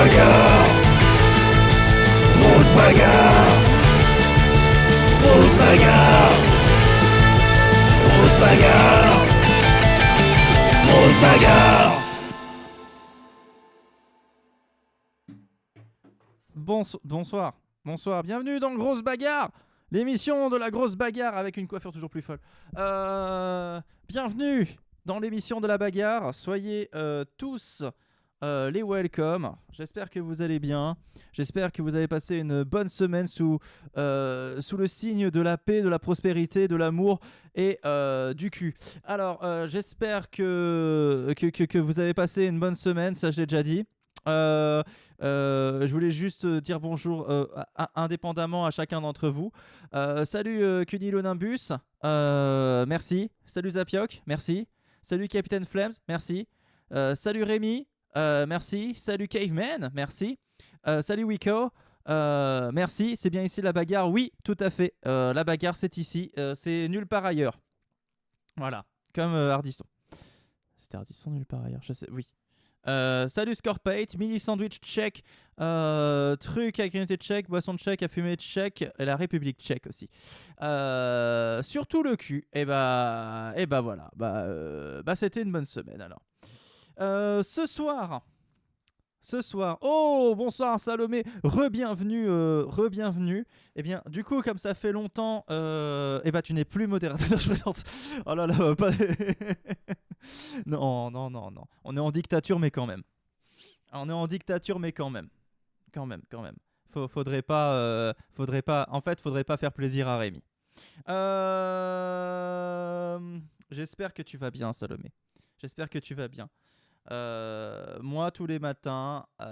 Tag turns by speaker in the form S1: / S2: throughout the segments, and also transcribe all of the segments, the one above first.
S1: bagarre, grosse bagarre, grosse bagarre, grosse bagarre, grosse bagarre.
S2: Bonsoir, bienvenue dans Grosse Bagarre, l'émission de la grosse bagarre avec une coiffure toujours plus folle. Bienvenue dans l'émission de la bagarre, soyez tous les welcome. J'espère que vous allez bien, j'espère que vous avez passé une bonne semaine sous le signe de la paix, de la prospérité, de l'amour et du cul. Alors, j'espère que vous avez passé une bonne semaine, ça je l'ai déjà dit. Je voulais juste dire bonjour indépendamment à chacun d'entre vous. Salut Cunilonimbus, merci. Salut Zapioc, merci. Salut Capitaine Flames, merci. Salut Rémi, merci. Salut Caveman, merci. Salut Wiko, merci. C'est bien ici la bagarre? Oui, tout à fait. La bagarre c'est ici, c'est nulle part ailleurs. Voilà, comme Ardisson. C'était Ardisson nulle part ailleurs, je sais, oui. Salut Scorpate, mini sandwich tchèque, truc à grignoter tchèque, boisson tchèque, à fumer tchèque, et la République tchèque aussi. Surtout le cul, et bah voilà, c'était une bonne semaine alors. Ce soir, oh bonsoir Salomé, re-bienvenue. Eh bien, du coup, comme ça fait longtemps, tu n'es plus modérateur, je présente. Oh là là, pas. Non. On est en dictature, mais quand même. Quand même. Faudrait pas. En fait, faudrait pas faire plaisir à Rémi. J'espère que tu vas bien, Salomé. J'espère que tu vas bien. Moi, tous les matins, je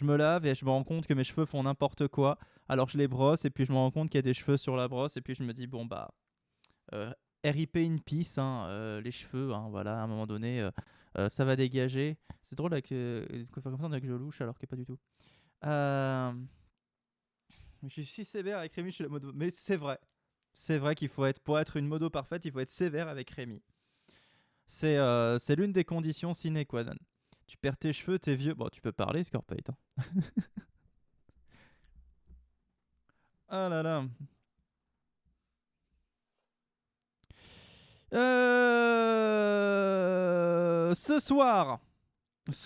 S2: me lave et je me rends compte que mes cheveux font n'importe quoi. Alors je les brosse et puis je me rends compte qu'il y a des cheveux sur la brosse et puis je me dis bon bah RIP in peace, hein, les cheveux, hein, voilà, à un moment donné, ça va dégager. C'est drôle avec une coiffure comme ça, on dirait que je louche alors que pas du tout. Je suis si sévère avec Rémi, je suis la mode, mais c'est vrai. C'est vrai qu'il faut être, pour être une modo parfaite, il faut être sévère avec Rémi. C'est l'une des conditions sine qua non. Tu perds tes cheveux, t'es vieux. Bon, tu peux parler, Scorpate. Hein. Ah là là. Ce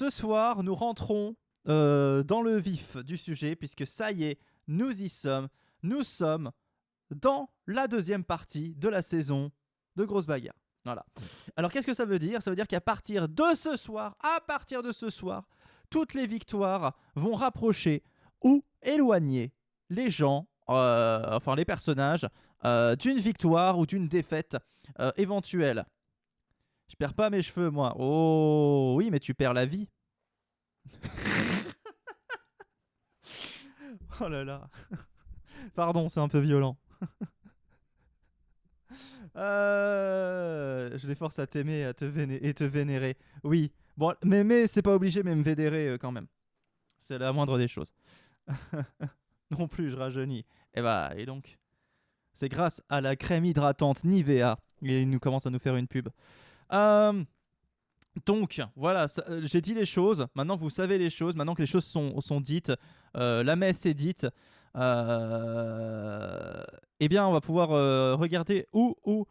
S2: soir, nous rentrons dans le vif du sujet, puisque ça y est, nous y sommes. Nous sommes dans la deuxième partie de la saison de Grosse Bagarre. Voilà. Alors qu'est-ce que ça veut dire? Ça veut dire qu'à partir de ce soir, toutes les victoires vont rapprocher ou éloigner les gens, les personnages, d'une victoire ou d'une défaite éventuelle. Je perds pas mes cheveux, moi. Oh oui, mais tu perds la vie. Oh là là. Pardon, c'est un peu violent. Je les force à t'aimer et te vénérer. Oui. Bon, mais c'est pas obligé, mais me vénérer quand même. C'est la moindre des choses. Non plus, je rajeunis. Et donc, c'est grâce à la crème hydratante Nivea. Et il nous commence à nous faire une pub. Donc, voilà, j'ai dit les choses. Maintenant, vous savez les choses. Maintenant que les choses sont dites, la messe est dite. Eh bien, on va pouvoir regarder où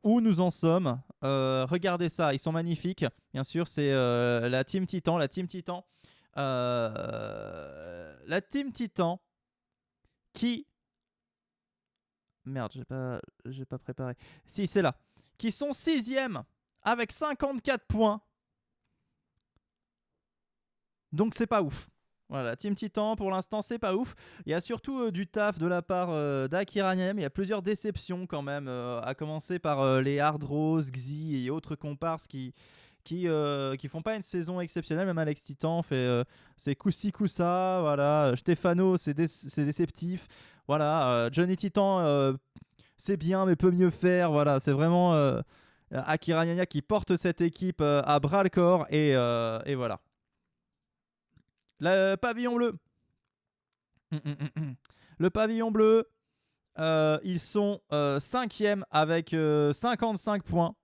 S2: nous en sommes. Regardez ça, ils sont magnifiques. Bien sûr, c'est la Team Titan. La Team Titan qui... Merde, j'ai pas préparé. Si, c'est là. Qui sont 6e avec 54 points. Donc, c'est pas ouf. Voilà, Team Titan, pour l'instant, c'est pas ouf. Il y a surtout du taf de la part d'Akira Nem. Il y a plusieurs déceptions quand même, à commencer par les Hard Rose, Xi et autres comparses qui font pas une saison exceptionnelle. Même Alex Titan fait c'est coup-ci, coup-ça. Voilà, Stefano, c'est déceptif. Voilà, Johnny Titan, c'est bien, mais peut mieux faire. Voilà, c'est vraiment Akira Nyanya qui porte cette équipe à bras-le-corps. Et voilà. Le pavillon bleu. Le pavillon bleu, ils sont 5e avec 55 points.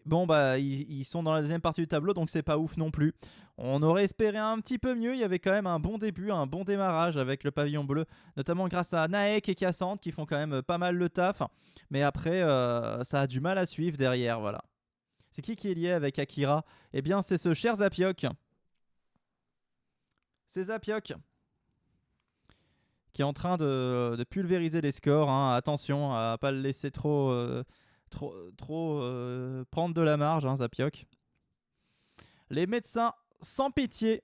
S2: Bon, bah, ils sont dans la deuxième partie du tableau, donc c'est pas ouf non plus. On aurait espéré un petit peu mieux. Il y avait quand même un bon début, un bon démarrage avec le pavillon bleu, notamment grâce à Naek et Cassante qui font quand même pas mal le taf. Mais après, ça a du mal à suivre derrière, voilà. C'est qui est lié avec Akira? Eh bien, c'est ce cher Zapiok. C'est Zapiok qui est en train de pulvériser les scores, hein. Attention à pas le laisser trop prendre de la marge, hein, Zapiok. Les médecins sans pitié.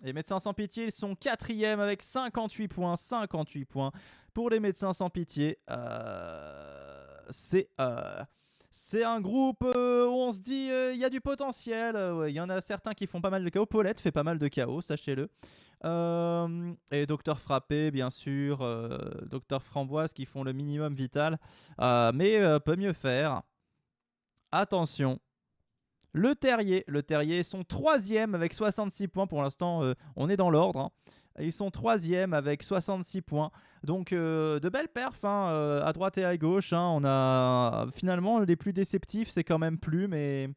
S2: Les médecins sans pitié, ils sont 4e avec 58 points. 58 points pour les médecins sans pitié. C'est un groupe où on se dit il y a du potentiel. Ouais, y en a certains qui font pas mal de KO. Paulette fait pas mal de KO, sachez-le. Et Docteur Frappé, bien sûr. Docteur Framboise qui font le minimum vital. Mais peut mieux faire. Attention. Le Terrier sont 3e avec 66 points. Pour l'instant, on est dans l'ordre, hein. Ils sont 3e avec 66 points. Donc, de belles perfs, hein, à droite et à gauche, hein. On a finalement les plus déceptifs, c'est quand même Plume et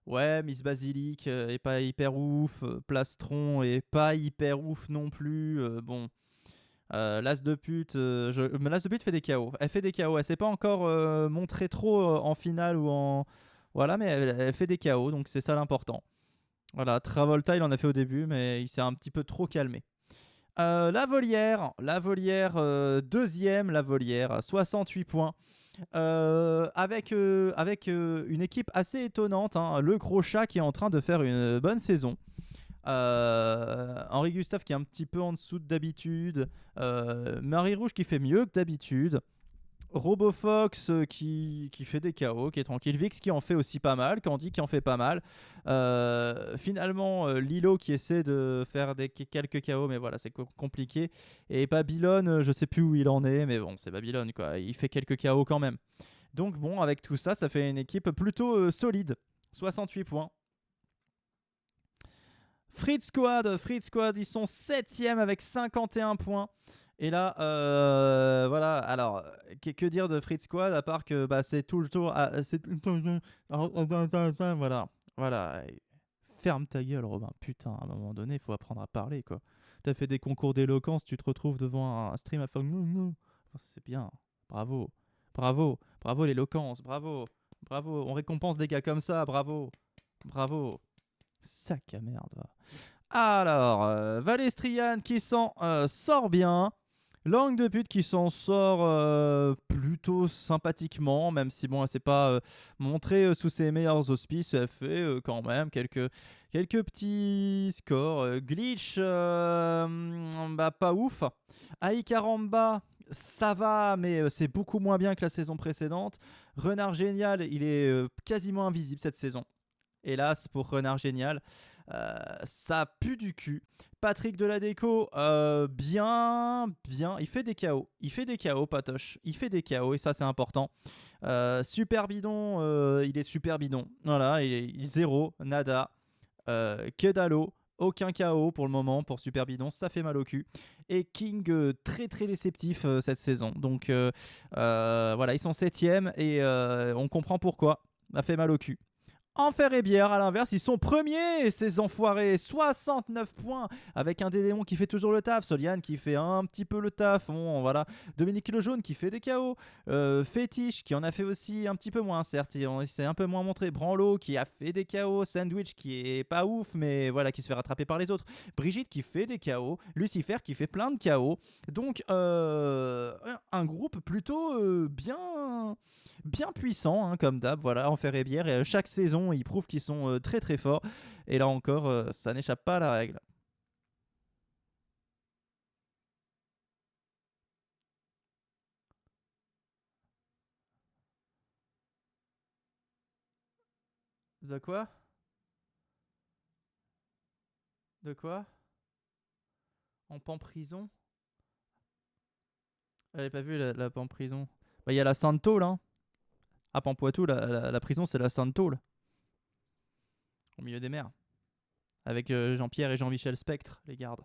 S2: ouais, Miss Basilic est pas hyper ouf. Plastron est pas hyper ouf non plus. Bon. L'As de pute, l'As de pute fait des KO. Elle fait des KO. Elle s'est pas encore montrée trop en finale ou en. Voilà, mais elle fait des KO, donc c'est ça l'important. Voilà, Travolta, il en a fait au début, mais il s'est un petit peu trop calmé. La Volière, deuxième, la Volière, 68 points. Avec une équipe assez étonnante, hein. Le Gros Chat qui est en train de faire une bonne saison. Henri Gustave qui est un petit peu en dessous de d'habitude. Marie Rouge qui fait mieux que d'habitude. Robofox qui fait des KO, qui est tranquille. Vix qui en fait aussi pas mal. Candy qui en fait pas mal. Finalement, Lilo qui essaie de faire quelques KO, mais voilà, c'est compliqué. Et Babylone, je sais plus où il en est, mais bon, c'est Babylone quoi. Il fait quelques KO quand même. Donc bon, avec tout ça, ça fait une équipe plutôt solide. 68 points. Fritz Squad, ils sont 7e avec 51 points. Et là, voilà. Alors, que dire de Fritz Squad à part que bah, c'est tout le tour. Voilà. Ferme ta gueule, Robin. Putain, à un moment donné, il faut apprendre à parler, quoi. T'as fait des concours d'éloquence, tu te retrouves devant un stream à faire. C'est bien. Bravo l'éloquence. Bravo. On récompense des gars comme ça. Bravo. Sac à merde. Alors, Valestrian qui s'en sort bien. Langue de pute qui s'en sort plutôt sympathiquement, même si bon, elle s'est pas montrée sous ses meilleurs auspices. Elle fait quand même quelques petits scores. Glitch, bah pas ouf. Aikaramba, ça va, mais c'est beaucoup moins bien que la saison précédente. Renard Génial, il est quasiment invisible cette saison. Hélas pour Renard Génial, ça pue du cul. Patrick de la déco, bien, il fait des KO, Patoche, il fait des KO et ça c'est important. Super bidon, il est super bidon, voilà, il est zéro, nada, que dallo, aucun KO pour le moment pour super bidon, ça fait mal au cul. Et King, très très déceptif cette saison, donc voilà, ils sont 7e et on comprend pourquoi, ça fait mal au cul. Enfer et Bière, à l'inverse, ils sont premiers, ces enfoirés, 69 points, avec un Dédémon qui fait toujours le taf, Soliane qui fait un petit peu le taf, bon, voilà. Dominique Le Jaune qui fait des KO, Fétiche qui en a fait aussi un petit peu moins, certes, il s'est un peu moins montré, Branlo qui a fait des KO, Sandwich qui est pas ouf, mais voilà, qui se fait rattraper par les autres, Brigitte qui fait des KO, Lucifer qui fait plein de KO, donc un groupe plutôt bien puissant, hein, comme d'hab, voilà, Enfer et Bière, et chaque saison ils prouvent qu'ils sont très très forts, et là encore ça n'échappe pas à la règle. De quoi? En pan-prison? J'avais pas vu la pan-prison. Bah il y a la Sainte-Tôle, hein. À Pampoitou, la prison c'est la Sainte-Tôle, au milieu des mers, avec Jean-Pierre et Jean-Michel Spectre, les gardes.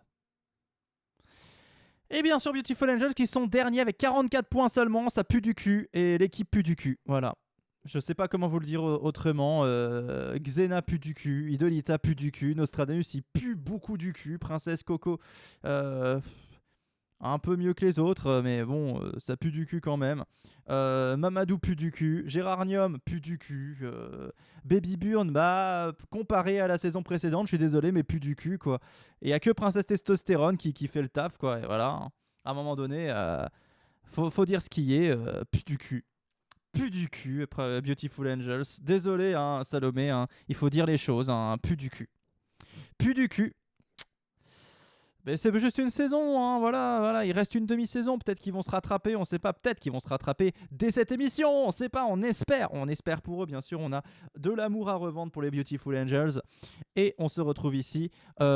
S2: Et bien sûr, Beautiful Angels qui sont derniers avec 44 points seulement, ça pue du cul et l'équipe pue du cul. Voilà. Je sais pas comment vous le dire autrement. Xena pue du cul, Idolita pue du cul, Nostradamus il pue beaucoup du cul, Princesse Coco un peu mieux que les autres, mais bon, ça pue du cul quand même. Mamadou pue du cul, Gérarnium pue du cul, Baby Burn, bah, comparé à la saison précédente, je suis désolé, mais pue du cul, quoi. Et il n'y a que Princesse Testostérone qui fait le taf, quoi. Et voilà, à un moment donné, faut dire ce qui est, pue du cul. Pue du cul, après Beautiful Angels. Désolé, hein, Salomé, hein, il faut dire les choses, hein, pue du cul. Pue du cul. Mais c'est juste une saison, hein, voilà, il reste une demi-saison, peut-être qu'ils vont se rattraper, on sait pas, peut-être qu'ils vont se rattraper dès cette émission, on sait pas, on espère pour eux, bien sûr, on a de l'amour à revendre pour les Beautiful Angels, et on se retrouve ici.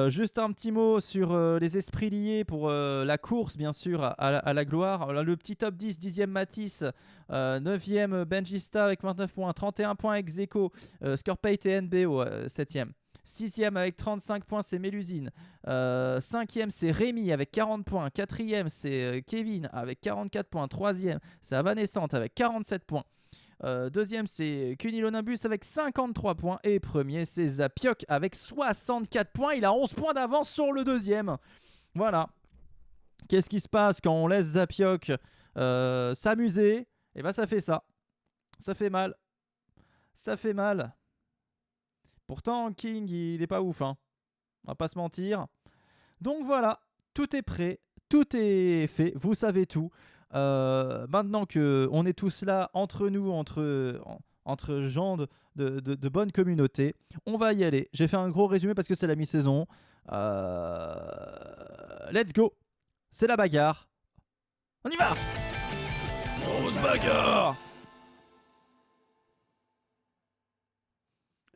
S2: Juste un petit mot sur les esprits liés pour la course, bien sûr, à la gloire. Le petit top 10, 10e Matisse, 9e Benjista avec 29 points, 31 points ex-aequo, Scorpate et NBO, 7e. 6e avec 35 points, c'est Mélusine. 5e, c'est Rémi avec 40 points. 4e, c'est Kevin avec 44 points. 3e, c'est Avanescente avec 47 points. 2e, c'est Cunilonimbus avec 53 points. Et premier, c'est Zapioc avec 64 points. Il a 11 points d'avance sur le deuxième. Voilà. Qu'est-ce qui se passe quand on laisse Zapioc s'amuser? Et bah ça fait ça. Ça fait mal. Ça fait mal. Pourtant, King, il est pas ouf, hein. On va pas se mentir. Donc voilà, tout est prêt, tout est fait, vous savez tout. Maintenant qu'on est tous là, entre nous, entre gens de bonne communauté, on va y aller. J'ai fait un gros résumé parce que c'est la mi-saison. Let's go. C'est la bagarre. On y va.
S1: Grosse bagarre.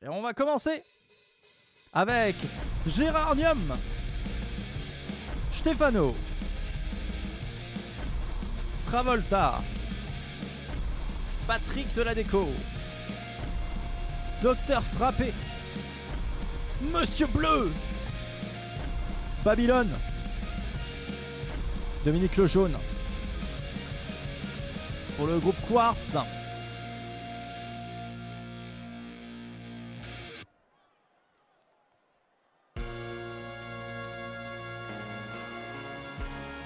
S2: Et on va commencer avec Gérarnium, Stefano, Travolta, Patrick de la Déco, Docteur Frappé, Monsieur Bleu, Babylone, Dominique Le Jaune, pour le groupe Quartz.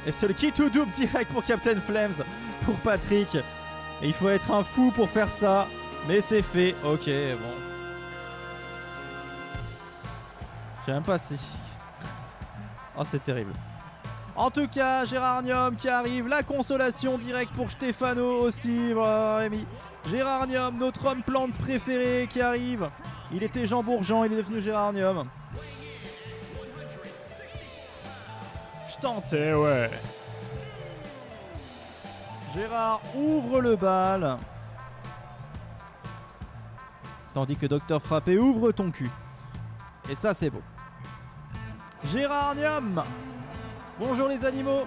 S2: Et c'est le key to double direct pour Captain Flames, pour Patrick. Et il faut être un fou pour faire ça. Mais c'est fait. Ok, bon. Je sais même pas si... Oh, c'est terrible. En tout cas, Gérarnium qui arrive. La consolation directe pour Stefano aussi. Voilà, Rémi. Gérarnium, notre homme plante préféré qui arrive. Il était Jean Bourgeon, il est devenu Gérarnium. Tenté, ouais. Gérard ouvre le bal. Tandis que Docteur Frappé ouvre ton cul. Et ça, c'est beau. Gérarnium. Bonjour les animaux.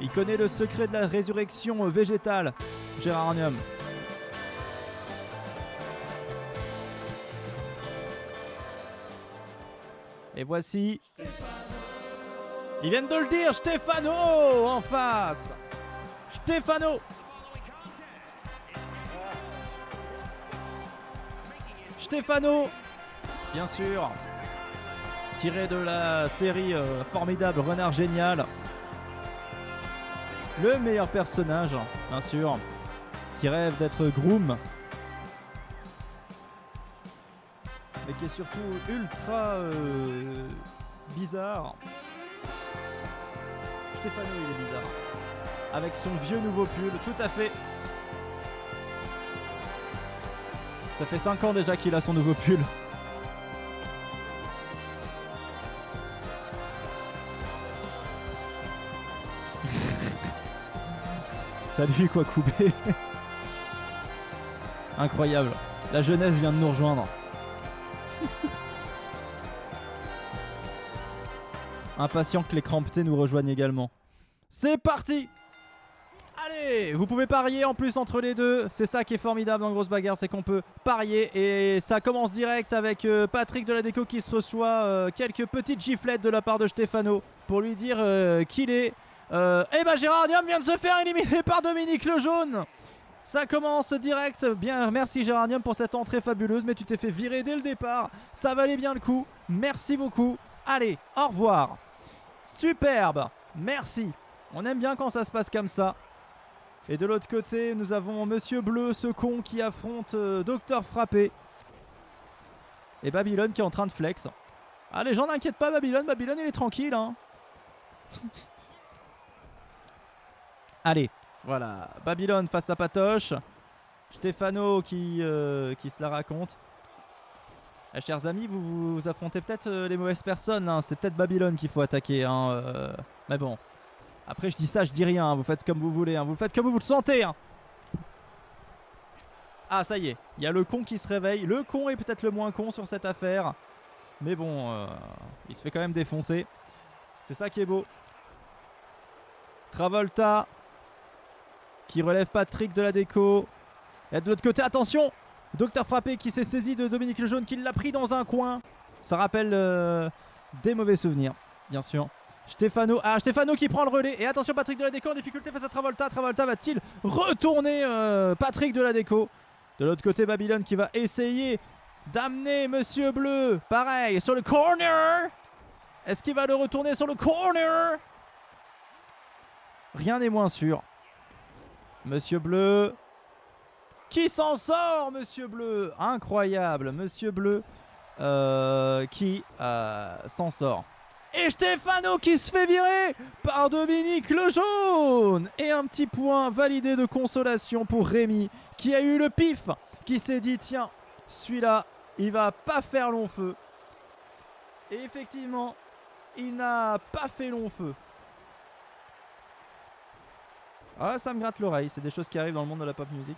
S2: Il connaît le secret de la résurrection végétale. Gérarnium. Et voici... Ils viennent de le dire, Stefano en face. Stefano. Stefano, bien sûr, tiré de la série formidable Renard Génial. Le meilleur personnage, bien sûr, qui rêve d'être groom. Mais qui est surtout ultra bizarre. Stefano, il est bizarre. Avec son vieux nouveau pull, tout à fait. Ça fait 5 ans déjà qu'il a son nouveau pull. Salut Kwakubé. Incroyable. La jeunesse vient de nous rejoindre. Impatient que les crampetés nous rejoignent également. C'est parti. Allez, vous pouvez parier en plus entre les deux. C'est ça qui est formidable dans Grosse Bagarre, c'est qu'on peut parier. Et ça commence direct avec Patrick Deladeco qui se reçoit quelques petites giflettes de la part de Stefano pour lui dire qu'il est... Eh ben Géranium vient de se faire éliminer par Dominique Lejaune. Ça commence direct. Bien, merci Géranium pour cette entrée fabuleuse, mais tu t'es fait virer dès le départ. Ça valait bien le coup. Merci beaucoup. Allez, au revoir. Superbe. Merci. On aime bien quand ça se passe comme ça. Et de l'autre côté, nous avons Monsieur Bleu, ce con qui affronte Docteur Frappé. Et Babylone qui est en train de flex. Ah, les gens n'inquiètent pas Babylone. Babylone, il est tranquille, hein. Allez, voilà. Babylone face à Patoche. Stefano qui se la raconte. Chers amis, vous affrontez peut-être les mauvaises personnes. Hein. C'est peut-être Babylone qu'il faut attaquer. Hein. Mais bon. Après, je dis ça, je dis rien. Hein. Vous faites comme vous voulez. Hein. Vous faites comme vous le sentez. Hein. Ah, ça y est. Il y a le con qui se réveille. Le con est peut-être le moins con sur cette affaire. Mais bon, il se fait quand même défoncer. C'est ça qui est beau. Travolta qui relève Patrick Deladeco. Et de l'autre côté, attention, Docteur Frappé qui s'est saisi de Dominique Lejaune, qui l'a pris dans un coin. Ça rappelle des mauvais souvenirs, bien sûr. Stefano qui prend le relais. Et attention, Patrick Deladeco en difficulté face à Travolta. Travolta va-t-il retourner Patrick Deladeco? De l'autre côté, Babylone qui va essayer d'amener Monsieur Bleu. Pareil, sur le corner. Est-ce qu'il va le retourner sur le corner? Rien n'est moins sûr. Monsieur Bleu qui s'en sort, Monsieur Bleu. Incroyable, Monsieur Bleu qui s'en sort. Et Stefano qui se fait virer par Dominique Lejaune. Et un petit point validé de consolation pour Rémi qui a eu le pif, qui s'est dit tiens, celui-là, il va pas faire long feu. Et effectivement, il n'a pas fait long feu. Ah, ça me gratte l'oreille, c'est des choses qui arrivent dans le monde de la pop music.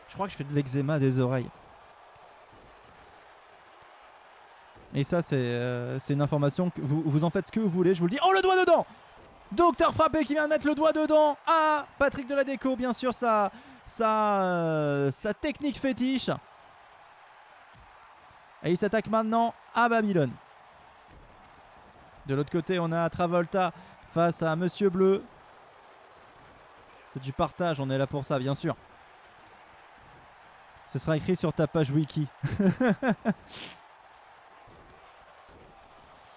S2: Je crois que je fais de l'eczéma des oreilles. Et ça, c'est une information que vous en faites ce que vous voulez, je vous le dis. Oh, le doigt dedans! Docteur Frappé qui vient de mettre le doigt dedans à Patrick Deladeco, bien sûr, sa technique fétiche. Et il s'attaque maintenant à Babylone. De l'autre côté, on a Travolta face à Monsieur Bleu. C'est du partage, on est là pour ça, bien sûr. Ce sera écrit sur ta page wiki.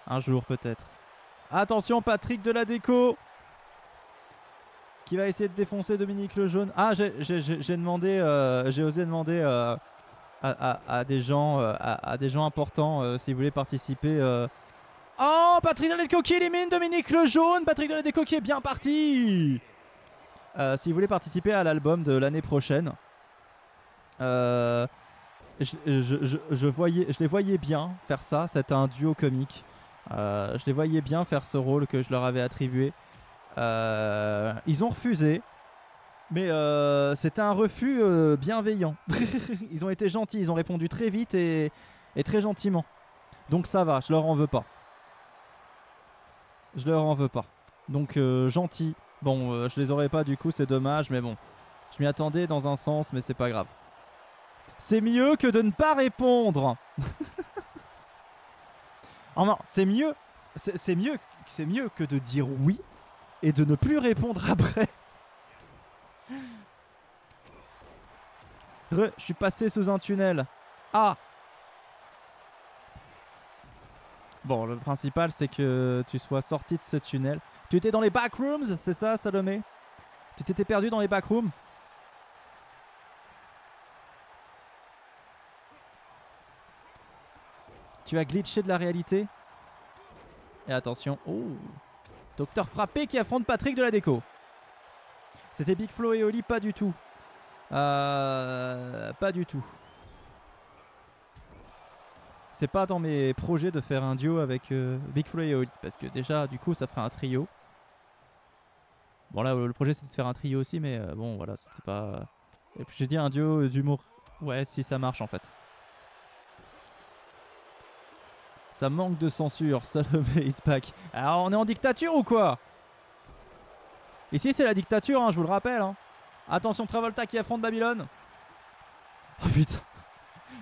S2: Un jour peut-être. Attention, Patrick Deladeco qui va essayer de défoncer Dominique Lejaune. Ah, j'ai demandé, j'ai osé demander à des gens importants s'ils voulaient participer. Oh, Patrick Deladeco qui élimine Dominique Lejaune. Patrick Deladeco qui est bien parti. S'ils voulaient participer à l'album de l'année prochaine. Je les voyais bien faire ça. C'était un duo comique. Je les voyais bien faire ce rôle que je leur avais attribué. Ils ont refusé. Mais c'était un refus bienveillant. Ils ont été gentils. Ils ont répondu très vite et très gentiment. Donc ça va, je leur en veux pas. Je leur en veux pas. Donc gentil. Bon, je les aurais pas du coup, c'est dommage. Mais bon, je m'y attendais dans un sens, mais c'est pas grave. C'est mieux que de ne pas répondre. Oh non, c'est mieux que de dire oui et de ne plus répondre après. Je suis passé sous un tunnel. Ah. Bon, le principal c'est que tu sois sorti de ce tunnel. Tu étais dans les backrooms, c'est ça, Salomé? Tu t'étais perdu dans les backrooms? Tu as glitché de la réalité. Et attention. Oh. Docteur Frappé qui affronte Patrick Deladeco. C'était Big Flo et Oli, pas du tout. Pas du tout. C'est pas dans mes projets de faire un duo avec Big Flo et Oli. Parce que déjà, du coup, ça ferait un trio. Bon, là, le projet, c'était de faire un trio aussi. Mais bon, voilà, c'était pas... Et puis j'ai dit un duo d'humour. Ouais, si ça marche, en fait. Ça manque de censure, Salomé is back. Alors on est en dictature ou quoi? Ici, c'est la dictature, hein, je vous le rappelle. Hein. Attention, Travolta qui affronte Babylone. Oh putain.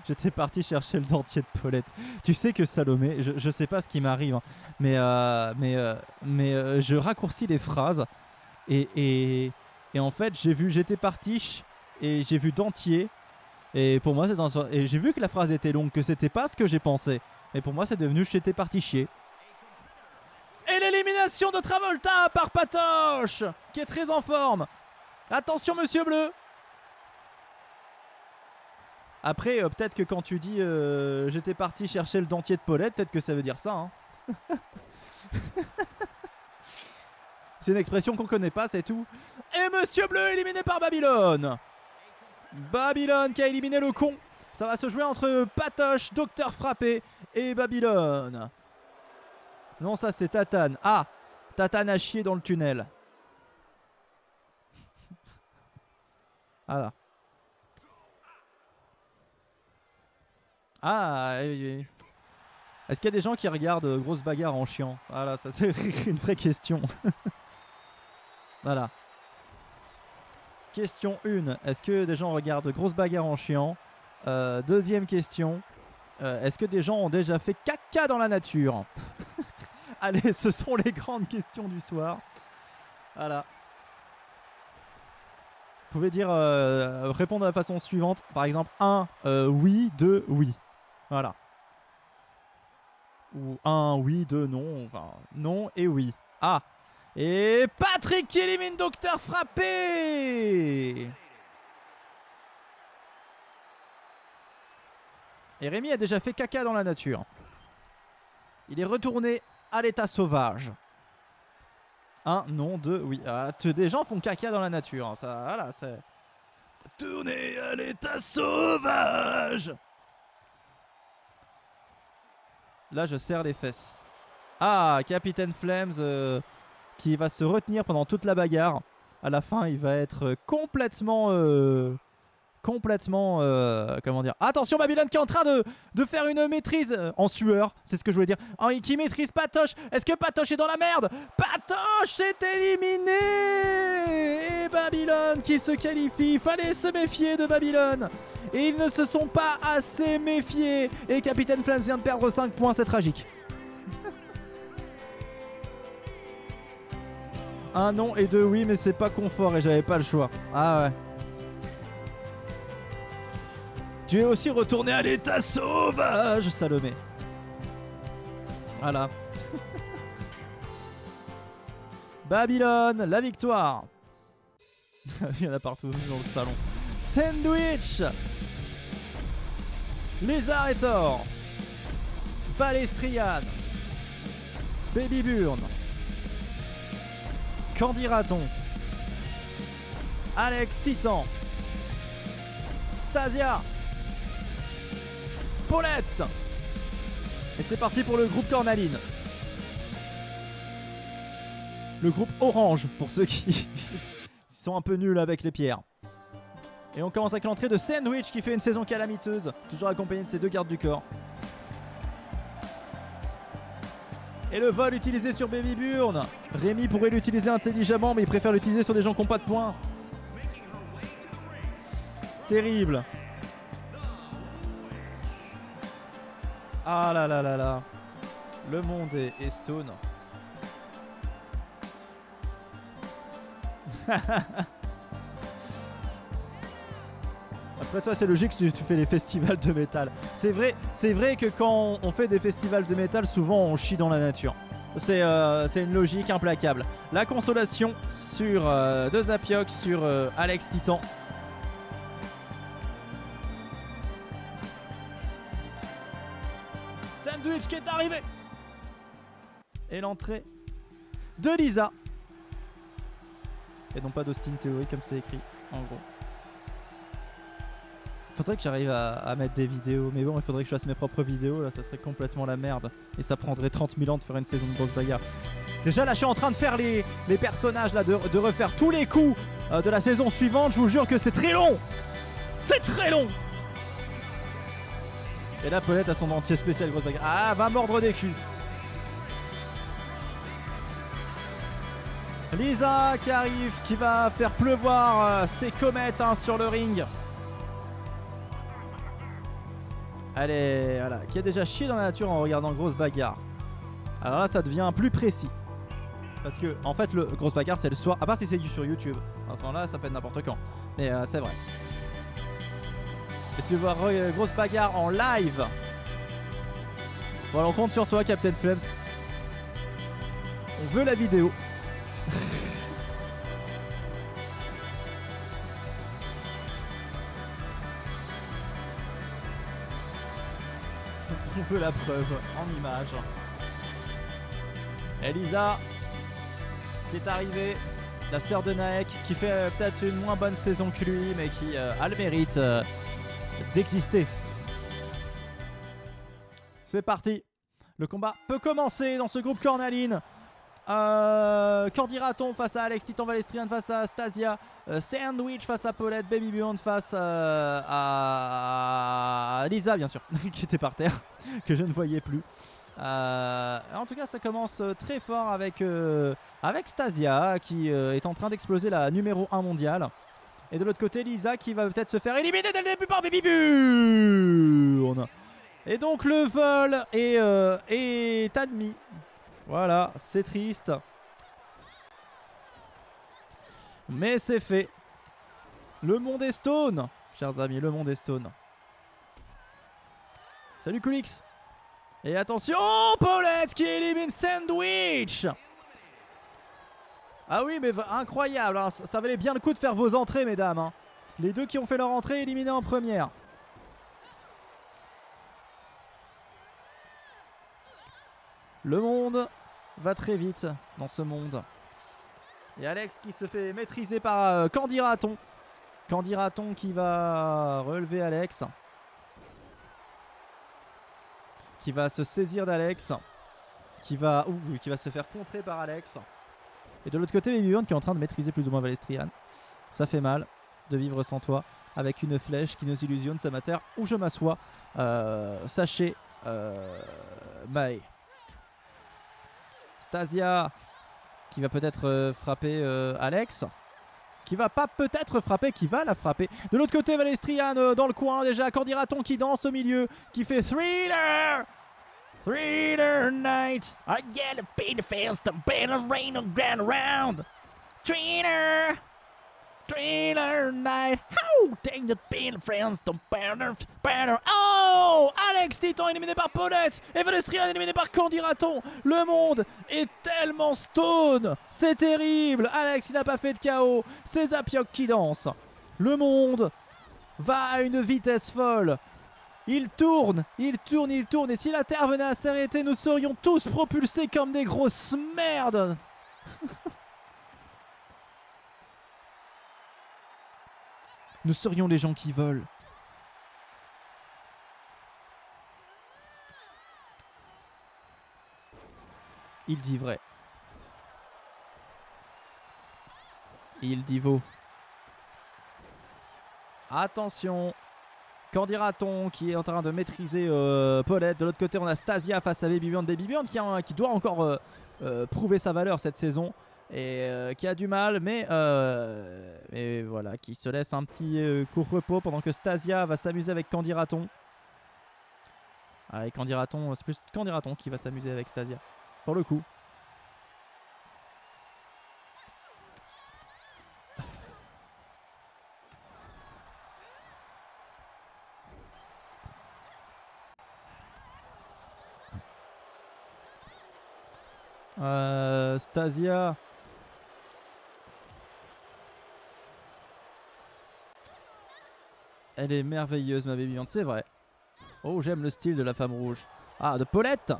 S2: J'étais parti chercher le dentier de Paulette. Tu sais que Salomé, je sais pas ce qui m'arrive, hein, mais je raccourcis les phrases et en fait j'étais parti et j'ai vu dentier et pour moi et j'ai vu que la phrase était longue, que c'était pas ce que j'ai pensé, mais pour moi c'est devenu j'étais parti chier. Et l'élimination de Travolta par Patoche qui est très en forme. Attention Monsieur Bleu. Après, peut-être que quand tu dis j'étais parti chercher le dentier de Paulette, peut-être que ça veut dire ça. Hein. C'est une expression qu'on connaît pas, c'est tout. Et Monsieur Bleu éliminé par Babylone. Babylone qui a éliminé le con. Ça va se jouer entre Patoche, Docteur Frappé et Babylone. Non, ça c'est Tatane. Ah, Tatane a chié dans le tunnel. Voilà. Ah, est-ce qu'il y a des gens qui regardent Grosse Bagarre en chiant? Voilà, ça c'est une vraie question. Voilà. Question 1. Est-ce que des gens regardent Grosse Bagarre en chiant? Deuxième question. Est-ce que des gens ont déjà fait caca dans la nature? Allez, ce sont les grandes questions du soir. Voilà. Vous pouvez dire répondre de la façon suivante. Par exemple, 1, oui, 2, oui. Voilà. Ou 1, oui, 2, non. Enfin, non et oui. Ah. Et Patrick qui élimine Docteur Frappé. Et Rémi a déjà fait caca dans la nature. Il est retourné à l'état sauvage. 1, non, 2, oui. Ah, des gens font caca dans la nature. Hein, ça, voilà, c'est...
S1: Retourner à l'état sauvage.
S2: Là, je serre les fesses. Ah, Capitaine Flames qui va se retenir pendant toute la bagarre. À la fin, il va être complètement... comment dire, attention Babylone qui est en train de faire une maîtrise en sueur, c'est ce que je voulais dire, qui maîtrise Patoche. Est-ce que Patoche est dans la merde? Patoche est éliminé. Et Babylone qui se qualifie. Fallait se méfier de Babylone et ils ne se sont pas assez méfiés et Capitaine Flames vient de perdre 5 points, c'est tragique. Un non et 2 oui, mais c'est pas confort et j'avais pas le choix. Ah ouais. Tu es aussi retourné à l'état sauvage, Salomé. Voilà. Babylone, la victoire. Il y en a partout dans le salon. Sandwich. Lézard et Thor. Valestrian. Baby Burn. Candy Raton. Alex Titan. Stasia. Paulette. Et c'est parti pour le groupe Cornaline. Le groupe orange pour ceux qui sont un peu nuls avec les pierres. Et on commence avec l'entrée de Sandwich qui fait une saison calamiteuse, toujours accompagné de ses 2 gardes du corps. Et le vol utilisé sur Baby Burn. Rémi pourrait l'utiliser intelligemment mais il préfère l'utiliser sur des gens qui n'ont pas de points. Terrible. Ah là là là là. Le monde est stone. Après toi c'est logique que tu fais les festivals de métal. C'est vrai que quand on fait des festivals de métal, souvent on chie dans la nature. C'est une logique implacable. La consolation sur de Zapioc sur Alex Titan. Sandwich qui est arrivé. Et l'entrée de Lisa. Et non pas d'Austin Theory comme c'est écrit en gros. Faudrait que j'arrive à mettre des vidéos. Mais bon, il faudrait que je fasse mes propres vidéos. Là, ça serait complètement la merde. Et ça prendrait 30 000 ans de faire une saison de grosse bagarre. Déjà, là, je suis en train de faire les personnages, là, de refaire tous les coups de la saison suivante. Je vous jure que c'est très long. C'est très long. Et là, Paulette a son entier spécial grosse bagarre. Ah, va mordre des culs. Lisa qui arrive, qui va faire pleuvoir ses comètes sur le ring. Allez, voilà, qui a déjà chié dans la nature en regardant Grosse Bagarre. Alors là, ça devient plus précis. Parce que, en fait, le Grosse Bagarre, c'est le soir. À part si c'est du sur YouTube. À ce moment-là, ça peut être n'importe quand. Mais c'est vrai. Et si tu veux voir Grosse Bagarre en live, voilà, on compte sur toi, Captain Flames. On veut la vidéo. On veut la preuve en image. Elisa qui est arrivée, la sœur de Naek, qui fait peut-être une moins bonne saison que lui, mais qui a le mérite d'exister. C'est parti. Le combat peut commencer dans ce groupe Cornaline. Candy Raton face à Alex, Titan Valestrian face à Stasia, Sandwich face à Paulette, Baby Beyond face à Lisa bien sûr, qui était par terre, que je ne voyais plus. En tout cas ça commence très fort avec Stasia qui est en train d'exploser la numéro 1 mondiale. Et de l'autre côté Lisa qui va peut-être se faire éliminer dès le début par Baby Beyond. Et donc le vol est admis. Voilà, c'est triste. Mais c'est fait. Le monde est stone, chers amis, le monde est stone. Salut Coolix. Et attention, Paulette qui élimine Sandwich. Ah oui, mais incroyable, hein. Ça valait bien le coup de faire vos entrées, mesdames, hein. Les deux qui ont fait leur entrée éliminés en première. Le monde va très vite dans ce monde. Et Alex qui se fait maîtriser par Candy Raton. Candy Raton qui va relever Alex. Qui va se saisir d'Alex. Qui va se faire contrer par Alex. Et de l'autre côté, Baby Beyond qui est en train de maîtriser plus ou moins Valestrian. Ça fait mal de vivre sans toi. Avec une flèche qui nous illusionne, ça m'atterre où je m'assois. Sachez, Mae. Stasia qui va peut-être frapper Alex. Qui va pas peut-être frapper, qui va la frapper. De l'autre côté, Valestrian dans le coin déjà. Candy Raton qui danse au milieu. Qui fait Thriller. Thriller night. I get a beat the fans to better rain on ground around. Thriller. Thriller night. How take the beat the friends to better. Oh, Alex Titan éliminé par Paulette. Et Valestrian éliminé par Candy Raton. Le monde est tellement stone. C'est terrible. Alex, il n'a pas fait de KO. C'est Zapiok qui danse. Le monde va à une vitesse folle. Il tourne, il tourne, il tourne. Et si la Terre venait à s'arrêter, nous serions tous propulsés comme des grosses merdes. Nous serions les gens qui volent. Il dit vrai. Il dit vaut. Attention. Candy Raton qui est en train de maîtriser Paulette. De l'autre côté, on a Stasia face à Baby Beyond. Baby Beyond qui doit encore prouver sa valeur cette saison. Et qui a du mal, mais voilà, qui se laisse un petit court repos pendant que Stasia va s'amuser avec Candy Raton. Avec Candy Raton, c'est plus Candy Raton qui va s'amuser avec Stasia, pour le coup. Stasia. Elle est merveilleuse, ma Baby Beyond, c'est vrai. Oh, j'aime le style de la femme rouge. Ah, de Paulette.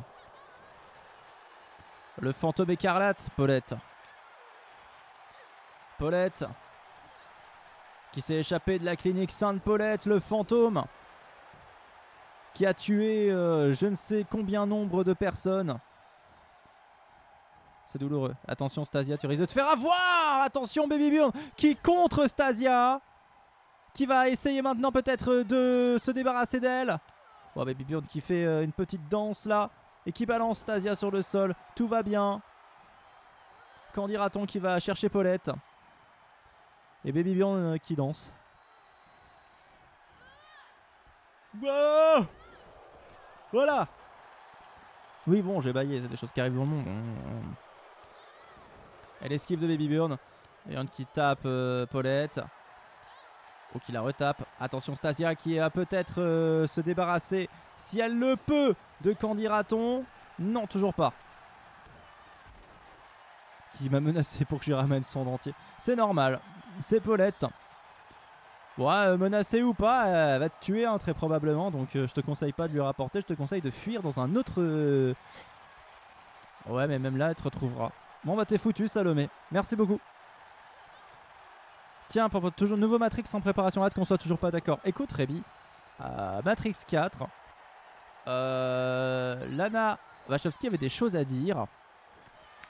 S2: Le fantôme écarlate, Paulette. Paulette. Qui s'est échappé de la clinique Sainte-Paulette, le fantôme. Qui a tué je ne sais combien nombre de personnes. C'est douloureux. Attention Stasia, tu risques de te faire avoir. Attention Baby Beyond qui contre Stasia. Qui va essayer maintenant peut-être de se débarrasser d'elle. Oh, Baby Beyond qui fait une petite danse là. Et qui balance Stasia sur le sol. Tout va bien. Qu'en dira-t-on qui va chercher Paulette? Et Baby Bjorn qui danse. Wow, voilà. Oui bon j'ai baillé, c'est des choses qui arrivent dans le monde. Elle esquive de Baby Bjorn. Bjorn qui tape Paulette. Ou qui la retape. Attention Stasia qui va peut-être se débarrasser si elle le peut de Qu'en dira-t-on. Non toujours pas. Qui m'a menacé pour que je lui ramène son dentier. C'est normal. C'est Paulette. Ouais, menacée ou pas, elle va te tuer hein, très probablement. Donc je te conseille pas de lui rapporter. Je te conseille de fuir dans un autre... Ouais mais même là elle te retrouvera. Bon bah t'es foutu Salomé. Merci beaucoup. Tiens, toujours nouveau Matrix en préparation. Hâte qu'on soit toujours pas d'accord. Écoute Rémi. Matrix 4. Lana Wachowski avait des choses à dire.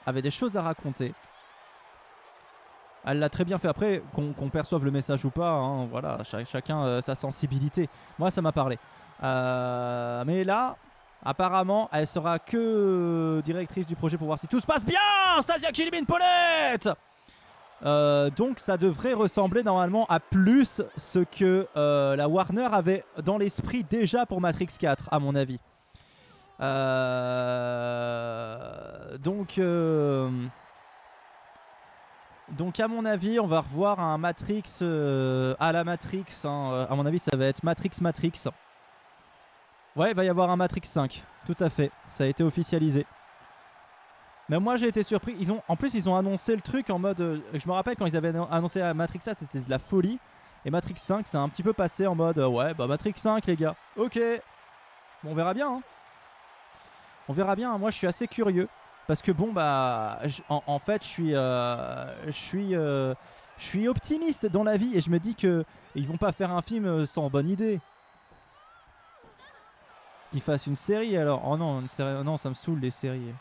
S2: Avait des choses à raconter. Elle l'a très bien fait. Après, qu'on perçoive le message ou pas, hein, voilà, chacun sa sensibilité. Moi, ça m'a parlé. Mais là, apparemment, elle sera que directrice du projet pour voir si tout se passe bien. Stasia qui élimine Paulette. Donc, ça devrait ressembler normalement à plus ce que la Warner avait dans l'esprit déjà pour Matrix 4, à mon avis. Donc à mon avis on va revoir un Matrix à la Matrix hein. À mon avis ça va être Matrix. Ouais il va y avoir un Matrix 5. Tout à fait. Ça a été officialisé. Mais moi j'ai été surpris. En plus ils ont annoncé le truc en mode je me rappelle quand ils avaient annoncé à Matrix 4 c'était de la folie. Et Matrix 5 c'est un petit peu passé en mode ouais bah Matrix 5 les gars. Ok bon, on verra bien hein. On verra bien, moi je suis assez curieux. Parce que bon bah en fait je suis optimiste dans la vie. Et je me dis que ils vont pas faire un film sans bonne idée. Qu'ils fassent une série alors. Oh non, une série, non ça me saoule les séries.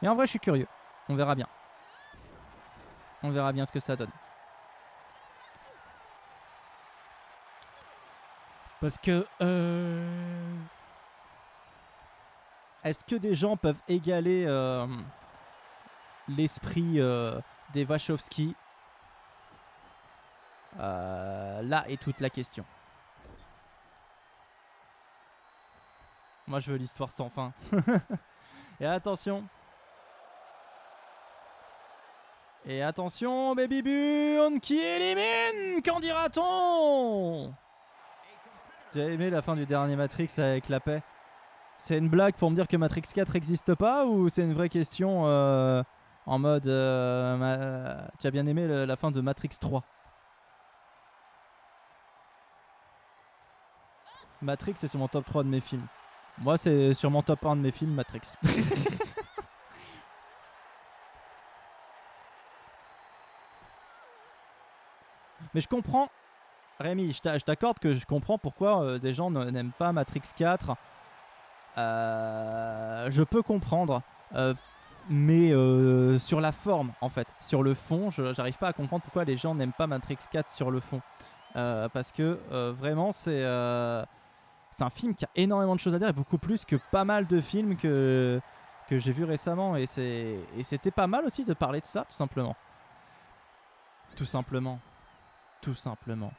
S2: Mais en vrai je suis curieux. On verra bien. On verra bien ce que ça donne. Parce que est-ce que des gens peuvent égaler l'esprit des Wachowski? Là est toute la question. Moi je veux l'histoire sans fin. Et attention. Et attention Baby Bjorn qui élimine. Qu'en dira-t-on? Tu as aimé la fin du dernier Matrix avec la paix? C'est une blague pour me dire que Matrix 4 n'existe pas ou c'est une vraie question en mode tu as bien aimé la fin de Matrix 3? Matrix c'est sur mon top 3 de mes films. Moi c'est sur mon top 1 de mes films Matrix. Mais je comprends. Rémi, je t'accorde que je comprends pourquoi des gens n'aiment pas Matrix 4. Je peux comprendre. Mais sur la forme, en fait. Sur le fond, j'arrive pas à comprendre pourquoi les gens n'aiment pas Matrix 4 sur le fond. Parce que vraiment, c'est un film qui a énormément de choses à dire. Et beaucoup plus que pas mal de films que j'ai vus récemment. Et c'était pas mal aussi de parler de ça, tout simplement. Tout simplement. Tout simplement.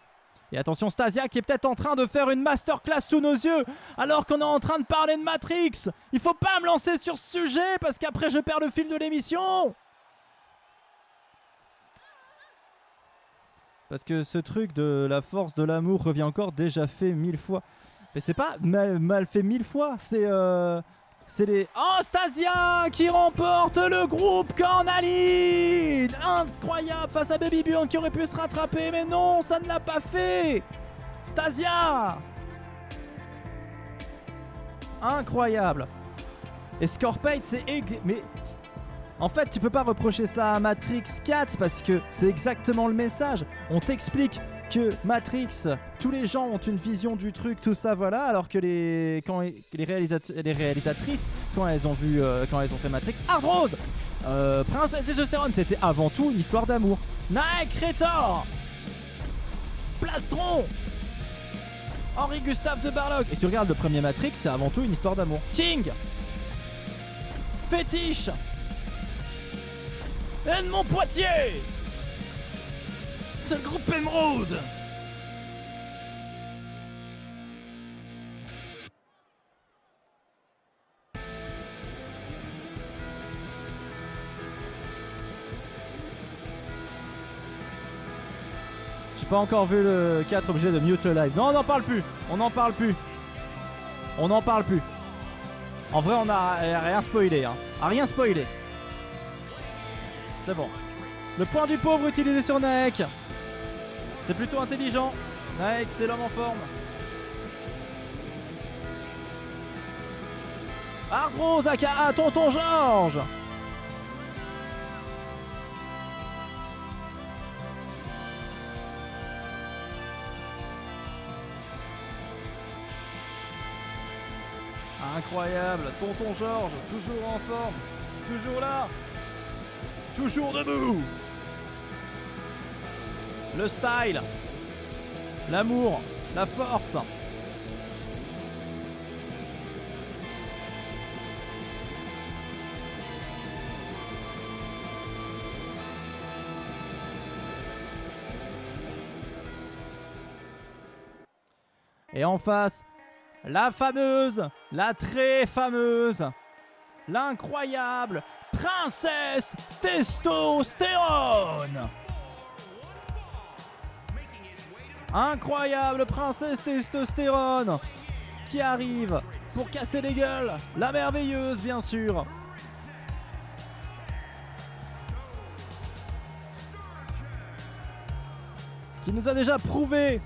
S2: Et attention Stasia qui est peut-être en train de faire une masterclass sous nos yeux alors qu'on est en train de parler de Matrix. Il faut pas me lancer sur ce sujet parce qu'après je perds le fil de l'émission. Parce que ce truc de la force de l'amour revient encore déjà fait 1000 fois. Mais c'est pas mal fait 1000 fois, c'est les... Oh Stasia qui remporte le groupe Cornaline. Incroyable face à Baby Bjorn qui aurait pu se rattraper. Mais non, ça ne l'a pas fait. Stasia. Incroyable. Et Scorpion c'est... Mais en fait tu peux pas reprocher ça à Matrix 4 parce que c'est exactement le message. On t'explique que Matrix, tous les gens ont une vision du truc, tout ça, voilà, alors que les réalisatrices, quand elles ont fait Matrix, Hard Rose, Princesse Testostérone, c'était avant tout une histoire d'amour. Nike, Rétor, Plastron, Henri Gustave de Barlog. Et si tu regardes le premier Matrix, c'est avant tout une histoire d'amour. King, Fétiche, Edmond Poitiers, c'est le groupe Emeraude. J'ai pas encore vu le 4 objet de mute le live. Non, on n'en parle plus. On n'en parle plus. On n'en parle plus. En vrai, on a rien spoilé. Hein. A rien spoilé. C'est bon. Le point du pauvre utilisé sur Naek. C'est plutôt intelligent. Naek, c'est l'homme en forme. Argros, aka Tonton Georges. Incroyable, Tonton Georges, toujours en forme, toujours là, toujours debout. Le style, l'amour, la force. Et en face, la fameuse, la très fameuse, l'incroyable Princesse Testostérone. Incroyable Princesse Testostérone qui arrive pour casser les gueules. La merveilleuse, bien sûr. Qui nous a déjà prouvé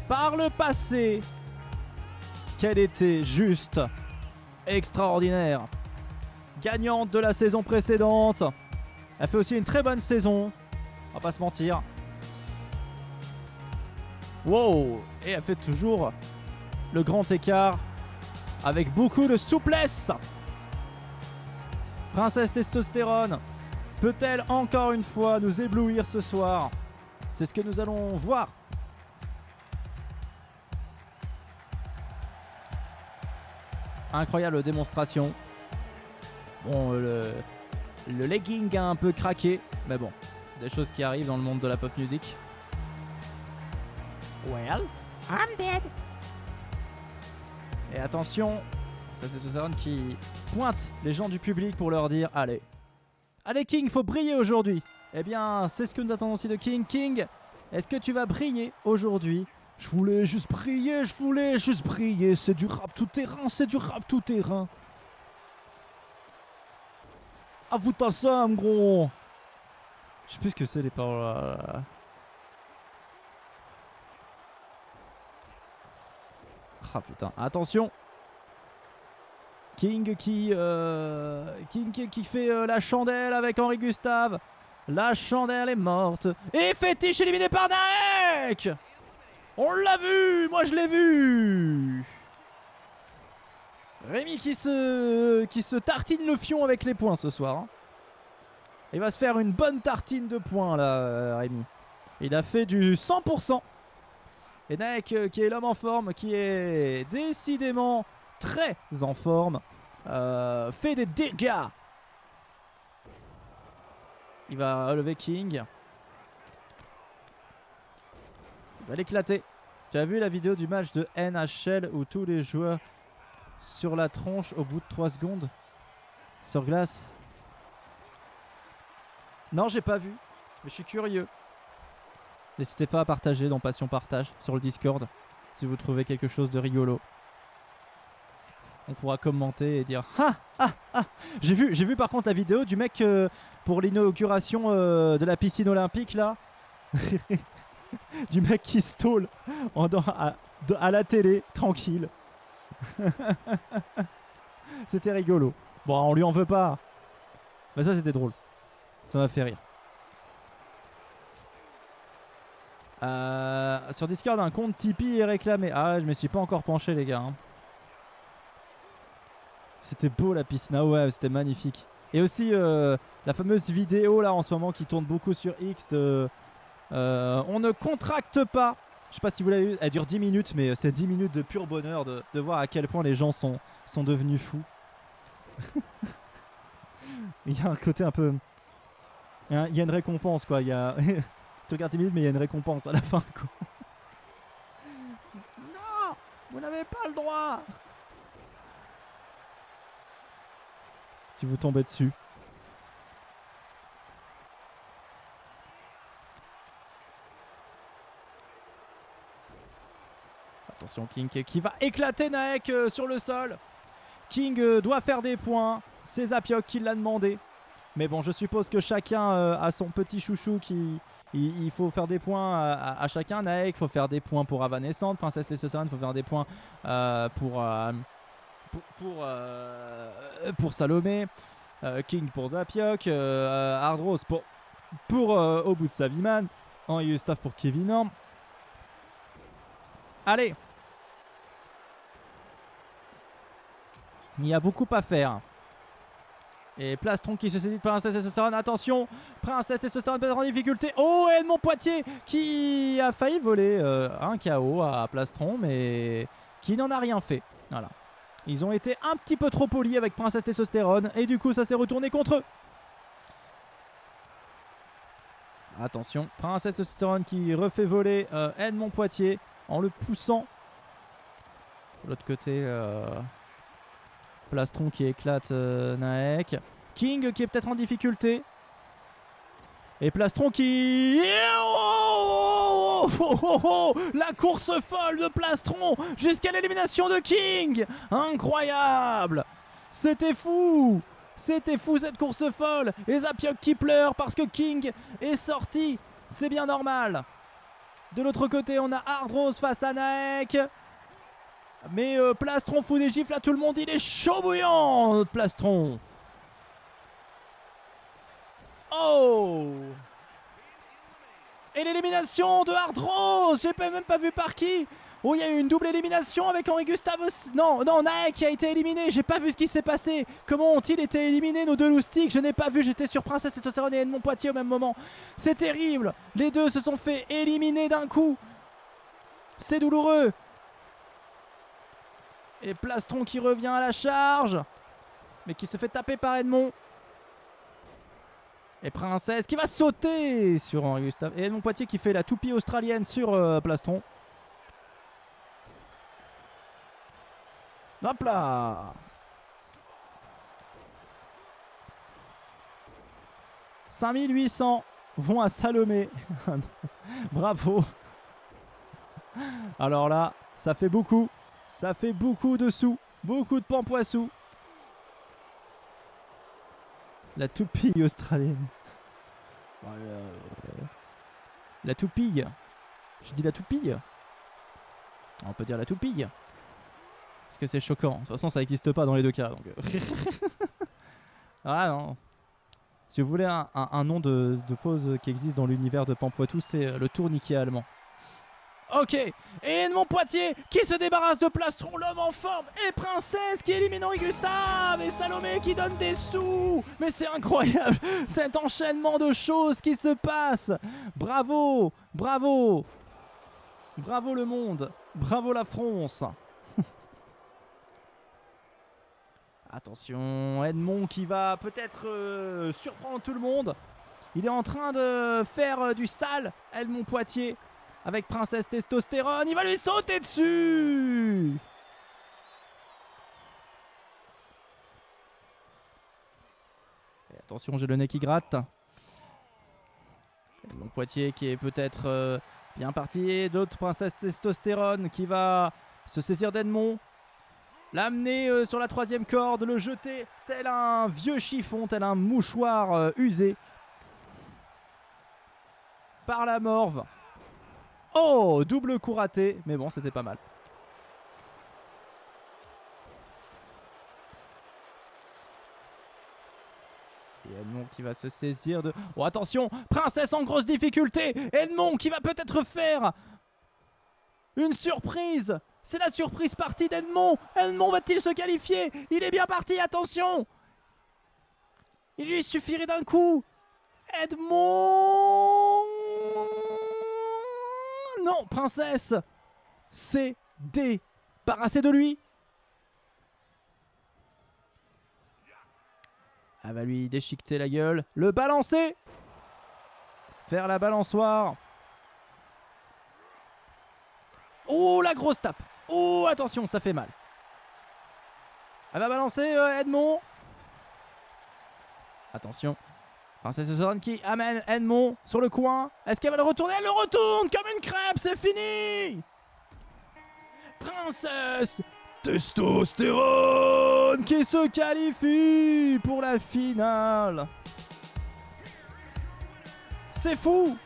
S2: par le passé qu'elle était juste extraordinaire. Gagnante de la saison précédente. Elle fait aussi une très bonne saison. On va pas se mentir. Wow. Et elle fait toujours le grand écart avec beaucoup de souplesse. Princesse Testostérone peut-elle encore une fois nous éblouir ce soir? C'est ce que nous allons voir. Incroyable démonstration. Bon, le legging a un peu craqué, mais bon, c'est des choses qui arrivent dans le monde de la pop music. Well, I'm dead. Et attention, ça c'est Testostérone qui pointe les gens du public pour leur dire allez, allez King, faut briller aujourd'hui. Eh bien, c'est ce que nous attendons aussi de King. King, est-ce que tu vas briller aujourd'hui? Je voulais juste briller, c'est du rap tout terrain, Ah, vous t'en somme, gros. Je sais plus ce que c'est les paroles là. Ah putain, attention. King qui fait la chandelle avec Henri Gustave. La chandelle est morte. Et Fétiche éliminé par Naek. On l'a vu, moi je l'ai vu. Rémi qui se tartine le fion avec les points ce soir. Hein. Il va se faire une bonne tartine de points là, Rémi. Il a fait du 100%. Et Naek qui est l'homme en forme, qui est décidément très en forme, fait des dégâts. Il va relever King. Il va l'éclater. Tu as vu la vidéo du match de NHL où tous les joueurs sur la tronche au bout de 3 secondes sur glace? Non, j'ai pas vu, mais je suis curieux. N'hésitez pas à partager dans Passion Partage sur le Discord si vous trouvez quelque chose de rigolo. On pourra commenter et dire ah ah ah. J'ai vu par contre la vidéo du mec pour l'inauguration de la piscine olympique là. Du mec qui stole à la télé, tranquille. C'était rigolo. Bon, on lui en veut pas. Mais ça, c'était drôle. Ça m'a fait rire. Sur Discord, un compte Tipeee est réclamé. Ah, je me suis pas encore penché, les gars. Hein. C'était beau la piscine. Ah ouais, c'était magnifique. Et aussi, la fameuse vidéo là en ce moment qui tourne beaucoup sur X de... on ne contracte pas Je sais pas si vous l'avez vu, elle dure 10 minutes, mais c'est 10 minutes de pur bonheur de voir à quel point les gens sont devenus fous. Il y a un côté un peu... Il y a une récompense, quoi. Tu regardes 10 minutes, mais il y a une récompense à la fin, quoi. Non, vous n'avez pas le droit. Si vous tombez dessus. Attention, King qui va éclater Naek sur le sol. King doit faire des points. C'est Zapiok qui l'a demandé. Mais bon, je suppose que chacun a son petit chouchou il faut faire des points à chacun. Naek, il faut faire des points pour Avanescente. Princesse Testosterone, il faut faire des points pour Salomé. King pour Zapiok. Hardrose pour Au bout de sa vie, man. Henri Gustave pour Kevin Orm. Allez. Il y a beaucoup à faire. Et Plastron qui se saisit de Princesse Testosterone. Attention, Princesse Testosterone peut être en difficulté. Oh, Edmond Poitier qui a failli voler un KO à Plastron, mais qui n'en a rien fait. Voilà. Ils ont été un petit peu trop polis avec Princesse Testosterone. Et du coup, ça s'est retourné contre eux. Attention, Princesse Testosterone qui refait voler Edmond Poitier en le poussant. De l'autre côté... Plastron qui éclate Naek. King qui est peut-être en difficulté. Et Plastron qui... La course folle de Plastron jusqu'à l'élimination de King. Incroyable. C'était fou. C'était fou cette course folle. Et Zapiok qui pleure parce que King est sorti. C'est bien normal. De l'autre côté, on a Hardrose face à Naek. Mais Plastron fout des gifles à tout le monde. Il est chaud bouillant, notre Plastron. Oh! Et l'élimination de Hardrose. J'ai même pas vu par qui. Oh, il y a eu une double élimination avec Henri Gustave. Non, Naek qui a été éliminé. J'ai pas vu ce qui s'est passé. Comment ont-ils été éliminés, nos deux loustiques? Je n'ai pas vu. J'étais sur Princesse Testosterone et Edmond Poitier au même moment. C'est terrible. Les deux se sont fait éliminer d'un coup. C'est douloureux. Et Plastron qui revient à la charge. Mais qui se fait taper par Edmond. Et Princesse qui va sauter sur Henri Gustave. Et Edmond Poitier qui fait la toupie australienne sur Plastron. Hop là. 5800 vont à Salomé. Bravo. Alors là, ça fait beaucoup. Ça fait beaucoup de sous. Beaucoup de pampoissous. La toupie australienne. La toupille. Je dis la toupille. On peut dire la toupille. Parce que c'est choquant. De toute façon, ça n'existe pas dans les deux cas. Donc... ah non. Si vous voulez un nom de pause qui existe dans l'univers de Pampoitou, c'est le tourniquet allemand. Ok, et Edmond Poitier qui se débarrasse de Plastron, l'homme en forme, et Princesse qui élimine Henri Gustave, et Salomé qui donne des sous. Mais c'est incroyable, cet enchaînement de choses qui se passe. Bravo, bravo, bravo le monde, bravo la France. Attention, Edmond qui va peut-être surprendre tout le monde. Il est en train de faire du sale, Edmond Poitier. Avec Princesse Testosterone, il va lui sauter dessus. Et attention, j'ai le nez qui gratte. Mon Poitier qui est peut-être bien parti. D'autres Princesse Testosterone qui va se saisir d'Edmond. L'amener sur la troisième corde, le jeter tel un vieux chiffon, tel un mouchoir usé. Par la morve. Oh, double coup raté, mais bon, c'était pas mal. Et Edmond qui va se saisir de... Oh, attention, Princesse en grosse difficulté. Edmond qui va peut-être faire une surprise. C'est la surprise partie d'Edmond. Edmond va-t-il se qualifier? Il est bien parti, attention. Il lui suffirait d'un coup. Edmond... Non, princesse s'est débarrassée de lui. Elle va lui déchiqueter la gueule. Le balancer. Faire la balançoire. Oh, la grosse tape. Oh, attention, ça fait mal. Elle va balancer Edmond. Attention. Princesse Zoran qui amène Edmond sur le coin. Est-ce qu'elle va le retourner? Elle le retourne comme une crêpe. C'est fini. Princesse Testostérone qui se qualifie pour la finale. C'est fou.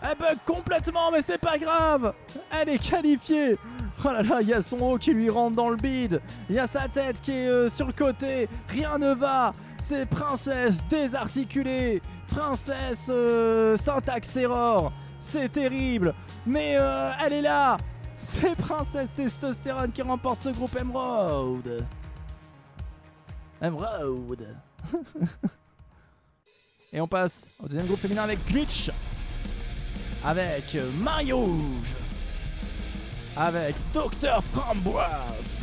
S2: Elle bug complètement, mais c'est pas grave. Elle est qualifiée. Oh là là, il y a son haut qui lui rentre dans le bide. Il y a sa tête qui est sur le côté. Rien ne va. C'est princesse désarticulée. Princesse syntaxe error. C'est terrible. Mais elle est là. C'est princesse Testostérone qui remporte ce groupe Emerald. Emerald. Et on passe au deuxième groupe féminin avec Glitch. Avec Marie Rouge. Avec Dr Framboise.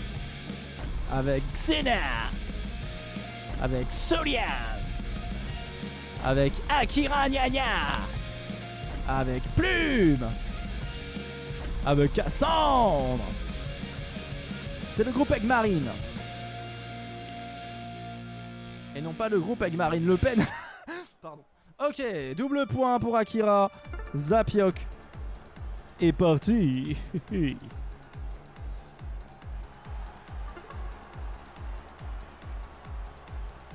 S2: Avec Xena. Avec Solian. Avec Akira Nya. Avec Plume. Avec Cassandre. C'est le groupe Eggmarine. Et non pas le groupe Eggmarine Le Pen. Pardon. Ok, double point pour Akira. Zapiok est parti.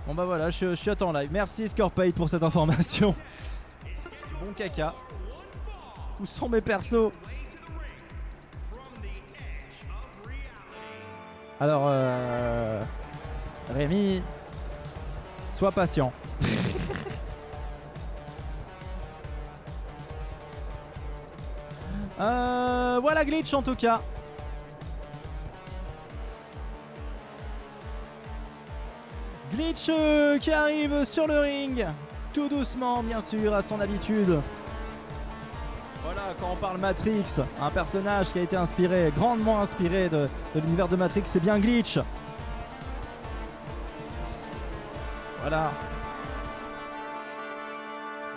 S2: Bon bah voilà, je suis à temps live. Merci Scorpade pour cette information. Bon caca. Où sont mes persos? Alors Rémi, sois patient. Voilà Glitch en tout cas. Glitch qui arrive sur le ring. Tout doucement bien sûr à son habitude. Voilà, quand on parle Matrix, un personnage qui a été inspiré, grandement inspiré de l'univers de Matrix, c'est bien Glitch. Voilà.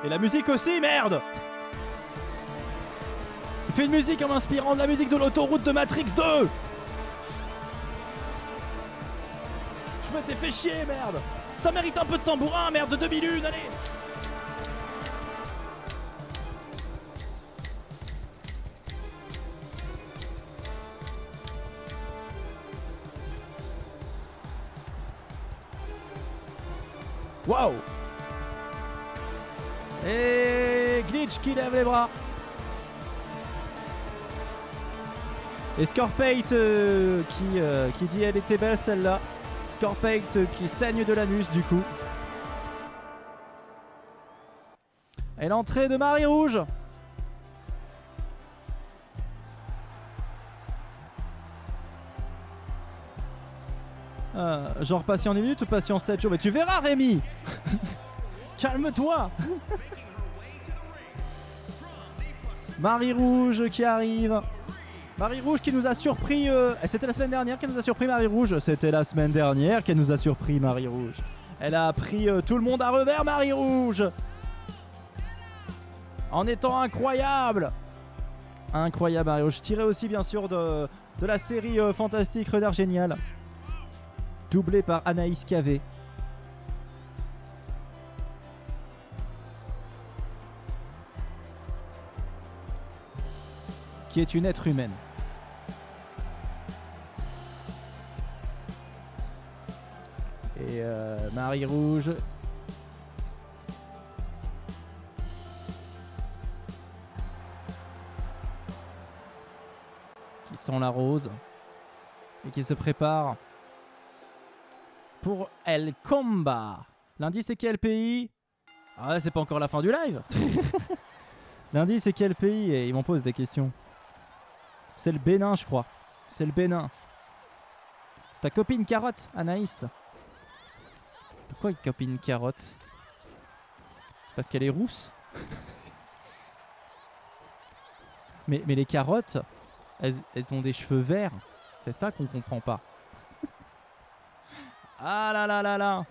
S2: Et la musique aussi, merde! Il fait une musique en m'inspirant de la musique de l'autoroute de Matrix 2. Je m'étais fait chier, merde. Ça mérite un peu de tambourin, merde, de 2001, allez. Waouh. Et Glitch qui lève les bras. Et Scorpate qui dit elle était belle celle-là. Scorpate qui saigne de l'anus du coup. Et l'entrée de Marie Rouge. Genre patient 10 minutes ou patient 7 jours? Mais tu verras Rémi. Calme-toi. Marie Rouge qui arrive. Marie Rouge qui nous a surpris. C'était la semaine dernière qu'elle nous a surpris Marie Rouge. C'était la semaine dernière qu'elle nous a surpris Marie Rouge. Elle a pris tout le monde à revers Marie Rouge. En étant incroyable. Incroyable Marie Rouge. Tiré aussi bien sûr de la série fantastique Renard Génial. Doublé par Anaïs Cavé. Qui est une être humaine. Et Marie Rouge. Qui sent la rose. Et qui se prépare pour El Combat. Lundi, c'est quel pays? Ah ouais, c'est pas encore la fin du live. Lundi, c'est quel pays? Et ils m'en posent des questions. C'est le Bénin, je crois. C'est le Bénin. C'est ta copine Carotte, Anaïs. Pourquoi une copine Carotte? Parce qu'elle est rousse. Mais les carottes, elles ont des cheveux verts. C'est ça qu'on comprend pas. Ah là là là là.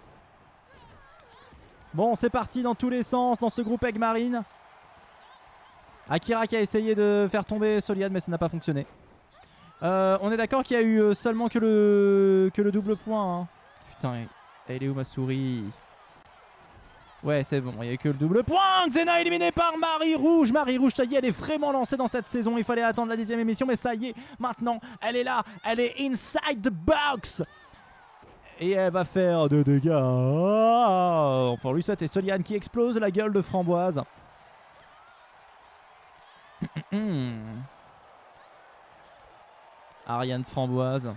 S2: Bon, c'est parti dans tous les sens dans ce groupe Egg Marine. Akira qui a essayé de faire tomber Solian, mais ça n'a pas fonctionné. On est d'accord qu'il y a eu seulement que le double point. Hein. Putain, elle est où ma souris? Ouais, c'est bon, il n'y a eu que le double point. Xena éliminée par Marie Rouge. Marie Rouge, ça y est, elle est vraiment lancée dans cette saison. Il fallait attendre la 10e émission, mais ça y est, maintenant, elle est là. Elle est inside the box. Et elle va faire de dégâts. Enfin, lui, c'est Solian qui explose la gueule de Framboise. Ariane Framboise.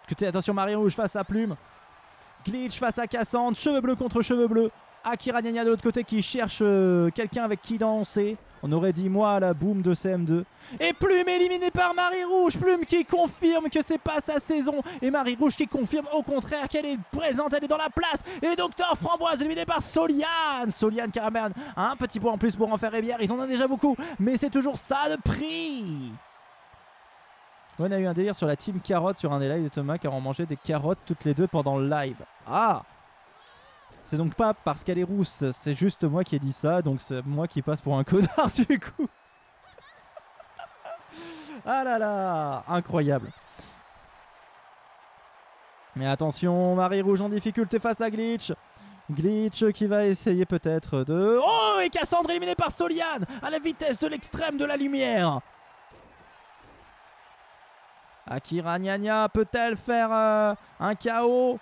S2: Écoutez, attention, Marie Rouge face à Plume. Glitch face à Cassandre. Cheveux bleus contre cheveux bleus. Akira Nya Nya de l'autre côté qui cherche quelqu'un avec qui danser. On aurait dit moi à la boom de CM2. Et Plume éliminée par Marie Rouge. Plume qui confirme que c'est pas sa saison. Et Marie Rouge qui confirme au contraire qu'elle est présente, elle est dans la place. Et Docteur Framboise éliminé par Solian. Solian qui ramène un petit point en plus pour en faire bière. Ils en ont déjà beaucoup, mais c'est toujours ça de prix. On a eu un délire sur la team carotte sur un des lives de Thomas car on mangeait des carottes toutes les deux pendant le live. Ah! C'est donc pas parce qu'elle est rousse, c'est juste moi qui ai dit ça, donc c'est moi qui passe pour un connard du coup. Ah là là, incroyable. Mais attention, Marie Rouge en difficulté face à Glitch. Glitch qui va essayer peut-être de... Oh, et Cassandre éliminée par Solian à la vitesse de l'extrême de la lumière. Akira Nya Nya peut-elle faire un KO?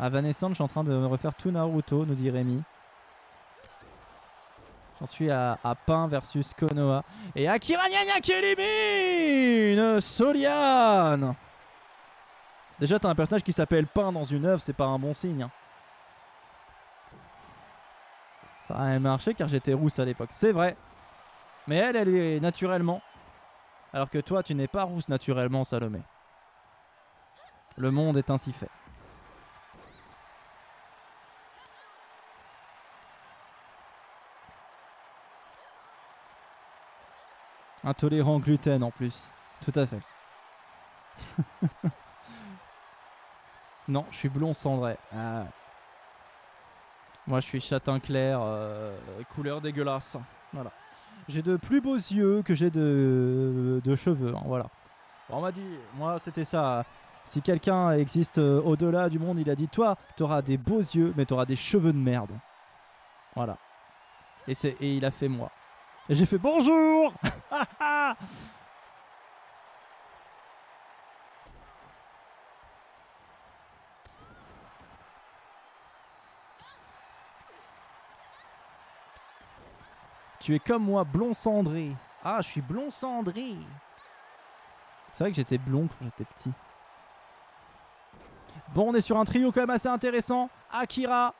S2: À Vanessa, je suis en train de me refaire tout Naruto, nous dit Rémi. J'en suis à Pain versus Konoha. Et Akira Nya Nya qui élimine Solian. Déjà, t'as un personnage qui s'appelle Pain dans une œuvre, c'est pas un bon signe. Hein. Ça a marché car j'étais rousse à l'époque, c'est vrai. Mais elle est naturellement. Alors que toi, tu n'es pas rousse naturellement, Salomé. Le monde est ainsi fait. Intolérant au gluten en plus. Tout à fait. Non, je suis blond cendré. Ah. Moi, je suis châtain clair, couleur dégueulasse. Voilà. J'ai de plus beaux yeux que j'ai de cheveux. Hein, voilà. Bon, on m'a dit, moi, c'était ça. Si quelqu'un existe au-delà du monde, il a dit, toi, t'auras des beaux yeux, mais t'auras des cheveux de merde. Voilà. Et il a fait moi. Et j'ai fait bonjour. Tu es comme moi, blond cendré. Ah, je suis blond cendré. C'est vrai que j'étais blond quand j'étais petit. Bon, on est sur un trio quand même assez intéressant. Akira,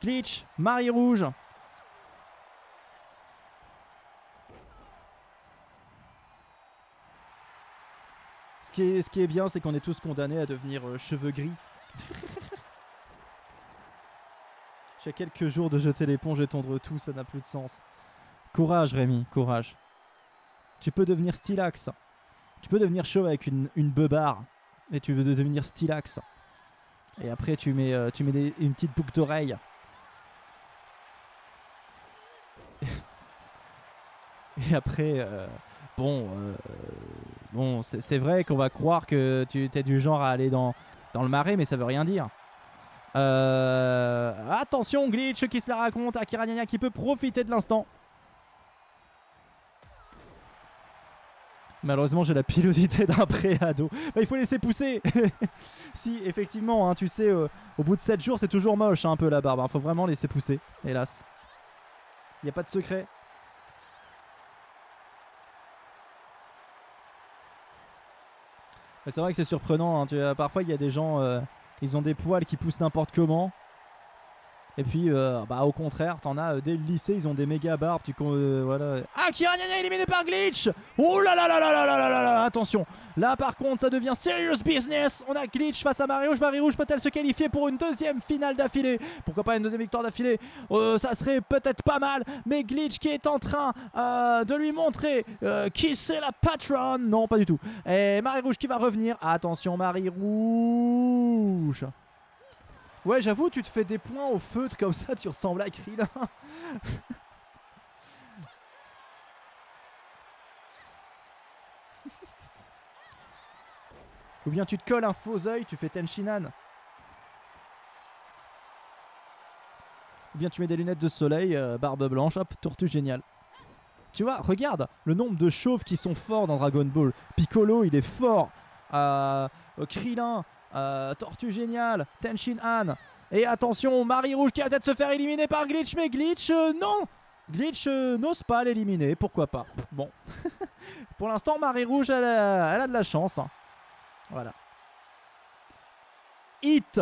S2: Glitch, Marie Rouge. Ce qui est bien, c'est qu'on est tous condamnés à devenir cheveux gris. J'ai quelques jours de jeter l'éponge et tondre tout, ça n'a plus de sens. Courage Rémi, courage. Tu peux devenir stylax. Tu peux devenir chauve avec une beubare. Et tu veux devenir stylax. Et après tu mets une petite boucle d'oreille. Et après, bon, c'est vrai qu'on va croire que tu es du genre à aller dans le marais, mais ça veut rien dire. Attention, Glitch qui se la raconte. Akira Nya Nya qui peut profiter de l'instant. Malheureusement, j'ai la pilosité d'un préado. Bah, il faut laisser pousser. Si, effectivement, hein, tu sais, au bout de 7 jours, c'est toujours moche hein, un peu la barbe. Hein. Faut vraiment laisser pousser, hélas. Il n'y a pas de secret. C'est vrai que c'est surprenant. Hein. Parfois, il y a des gens, ils ont des poils qui poussent n'importe comment. Et puis, bah, au contraire, t'en as dès le lycée, ils ont des méga barbes. Voilà. Ah, Kiranyanya éliminé par Glitch. Oh là là là là là là là là là. Attention. Là, par contre, ça devient serious business. On a Glitch face à Marie-Rouge. Marie-Rouge peut-elle se qualifier pour une deuxième finale d'affilée? Pourquoi pas une deuxième victoire d'affilée? Ça serait peut-être pas mal. Mais Glitch qui est en train de lui montrer qui c'est la patronne. Non, pas du tout. Et Marie-Rouge qui va revenir. Attention, Marie-Rouge. Ouais, j'avoue, tu te fais des points au feutre comme ça, tu ressembles à Krillin. Ou bien tu te colles un faux œil, tu fais Tenshinhan. Ou bien tu mets des lunettes de soleil, barbe blanche, hop, tortue géniale. Tu vois, regarde le nombre de chauves qui sont forts dans Dragon Ball. Piccolo, il est fort. Krillin, tortue géniale, Tenshinhan. Et attention, Marie-Rouge qui va peut-être se faire éliminer par Glitch, mais Glitch, non. Glitch n'ose pas l'éliminer, pourquoi pas. Bon. Pour l'instant, Marie-Rouge, elle a de la chance. Hein. Voilà. Hit.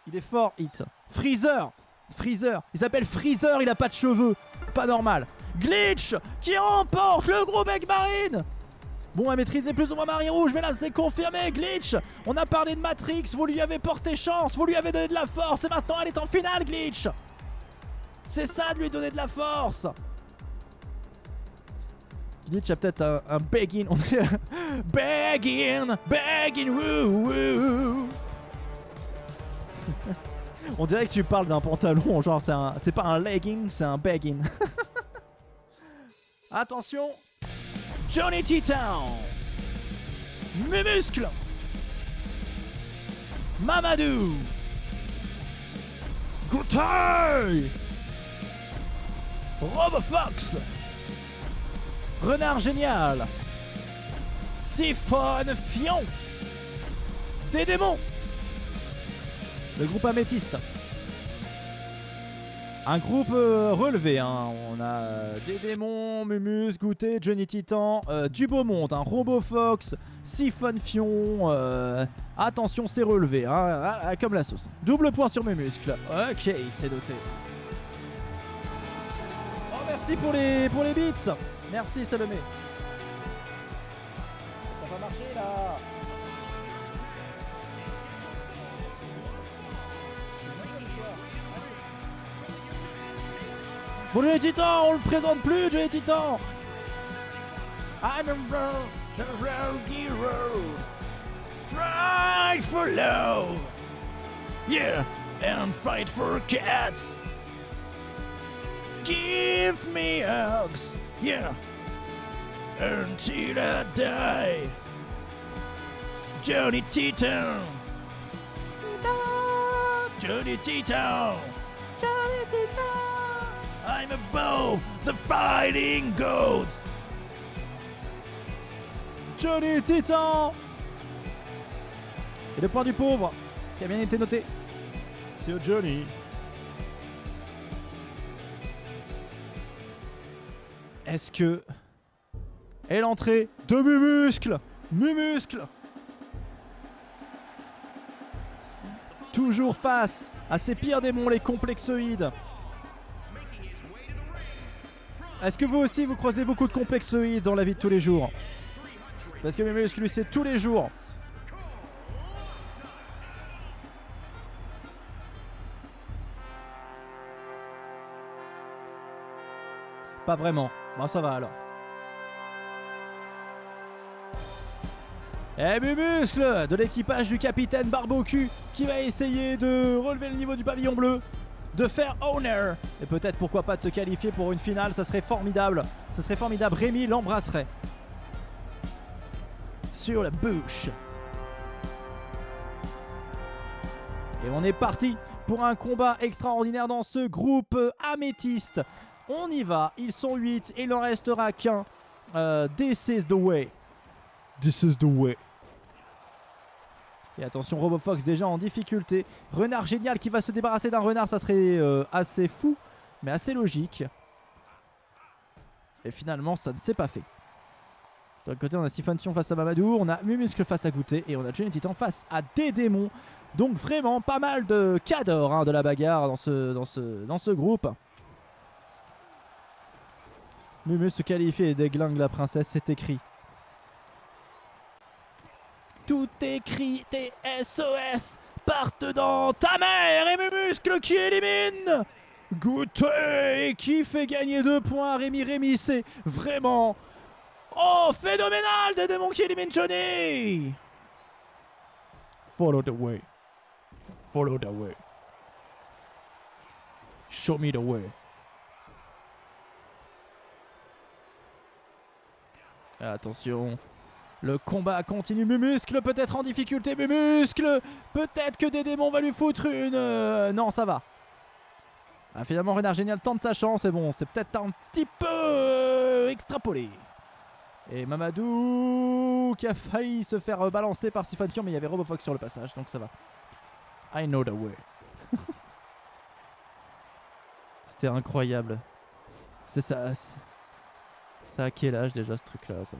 S2: Il est fort, Hit. Freezer. Freezer. Il s'appelle Freezer, il a pas de cheveux. Pas normal. Glitch qui remporte le groupe Egg Marine. Bon, elle maîtrisait plus ou moins Marie-Rouge, mais là c'est confirmé. Glitch, on a parlé de Matrix, vous lui avez porté chance, vous lui avez donné de la force, et maintenant elle est en finale, Glitch. C'est ça de lui donner de la force. Glitch a peut-être un begging, on dit begging, woo woo. On dirait que tu parles d'un pantalon, genre c'est pas un legging, c'est un begging. Attention, Johnny Titan, Mumuscle, Mamadou, Goutai, Robofox, Renard Génial, Siphon Fion, des démons, le groupe Améthyste. Un groupe relevé, hein. On a des démons, Mumus, Goûter, Johnny Titan, du beau monde, hein. Robofox, Siphon Fion. Attention, c'est relevé, hein. Comme la sauce. Double point sur Mumuscle. Ok, c'est noté. Oh, merci pour les beats. Merci, Salomé. Ça va marcher là. Bon, Johnny Titan, on le présente plus, Johnny Titan. I'm the road hero. Fight for love. Yeah, and fight for cats. Give me hugs. Yeah, until I die. Johnny Titan. Johnny Titan. Johnny Titan. I'm above the fighting gods. Johnny Titan. Et le point du pauvre qui a bien été noté. C'est Johnny. Est-ce que... Et l'entrée de Mumuscle. Mumuscle. Toujours face à ces pires démons, les complexoïdes. Est-ce que vous aussi vous croisez beaucoup de complexoïdes dans la vie de tous les jours? Parce que Mumuscle lui c'est tous les jours. Pas vraiment. Bon, ça va alors. Et Mumuscle de l'équipage du capitaine Barbeau-Cul qui va essayer de relever le niveau du pavillon bleu, de faire honneur et peut-être pourquoi pas de se qualifier pour une finale. Ça serait formidable. Ça serait formidable. Rémi l'embrasserait sur la bouche. Et on est parti pour un combat extraordinaire dans ce groupe Améthyste. On y va, ils sont 8, il n'en restera qu'un. This is the way. This is the way. Et attention, Robofox déjà en difficulté. Renard Génial qui va se débarrasser d'un renard, ça serait assez fou, mais assez logique. Et finalement, ça ne s'est pas fait. De l'autre côté, on a Siphon Fion face à Mamadou, on a Mumuscle face à Goûter, et on a Johnny Titan face à des démons. Donc vraiment pas mal de cadors hein, de la bagarre dans ce groupe. Mumu se qualifie et déglingue la princesse, c'est écrit. Tout écrit, tes SOS partent dans ta mère et Mumuscle qui élimine Goûter qui fait gagner 2 points à Rémi. Rémi, c'est vraiment... Oh, phénoménal des démons qui éliminent Johnny. Follow the way. Follow the way. Show me the way. Attention. Le combat continue. Mumuscle peut-être en difficulté. Mumuscle. Peut-être que des démons va lui foutre une... Non, ça va. Ah, finalement, Renard Génial tente sa chance. Et bon, c'est peut-être un petit peu extrapolé. Et Mamadou qui a failli se faire balancer par Siphon-Fion, mais il y avait Robofox sur le passage, donc ça va. I know the way. C'était incroyable. C'est ça. Ça a quel âge déjà ce truc-là ça?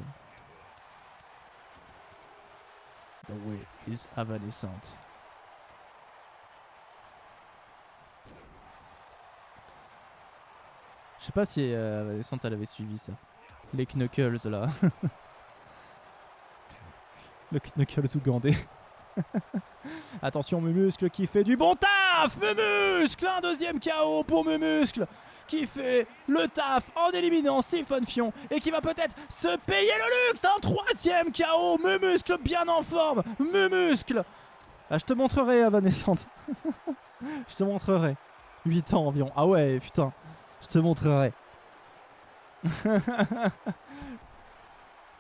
S2: The way is evanescent. Je sais pas si Evanescent elle avait suivi ça. Les Knuckles là. Le Knuckles ougandais. Attention Mumuscle qui fait du bon taf. Mumuscle, un deuxième KO pour Mumuscle qui fait le taf en éliminant Siphon-Fion et qui va peut-être se payer le luxe. Un 3e KO. Mumuscle bien en forme. Mumuscle. Ah, je te montrerai Evanescent. Je te montrerai. 8 ans environ. Ah ouais putain. Je te montrerai.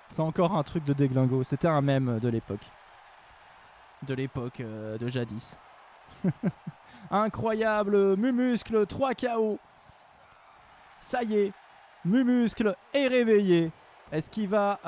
S2: C'est encore un truc de déglingo. C'était un mème de l'époque. De jadis. Incroyable. Mumuscle 3 KO. Ça y est. Mumuscle est réveillé. Est-ce qu'il va...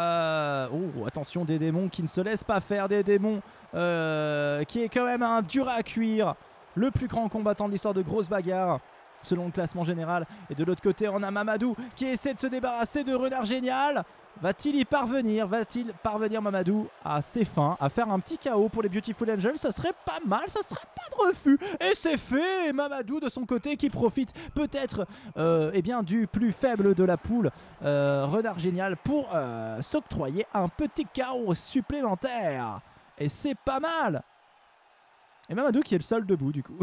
S2: Oh, attention, des démons qui ne se laissent pas faire. Des démons qui est quand même un dur à cuire. Le plus grand combattant de l'histoire de grosses bagarres. Selon le classement général. Et de l'autre côté, on a Mamadou qui essaie de se débarrasser de Renard Génial. Va-t-il y parvenir? Va-t-il parvenir Mamadou à ses fins, à faire un petit KO pour les Beautiful Angels? Ça serait pas mal, ça serait pas de refus. Et c'est fait. Mamadou de son côté qui profite peut-être eh bien, du plus faible de la poule, Renard Génial, pour s'octroyer un petit KO supplémentaire. Et c'est pas mal. Et Mamadou qui est le seul debout du coup.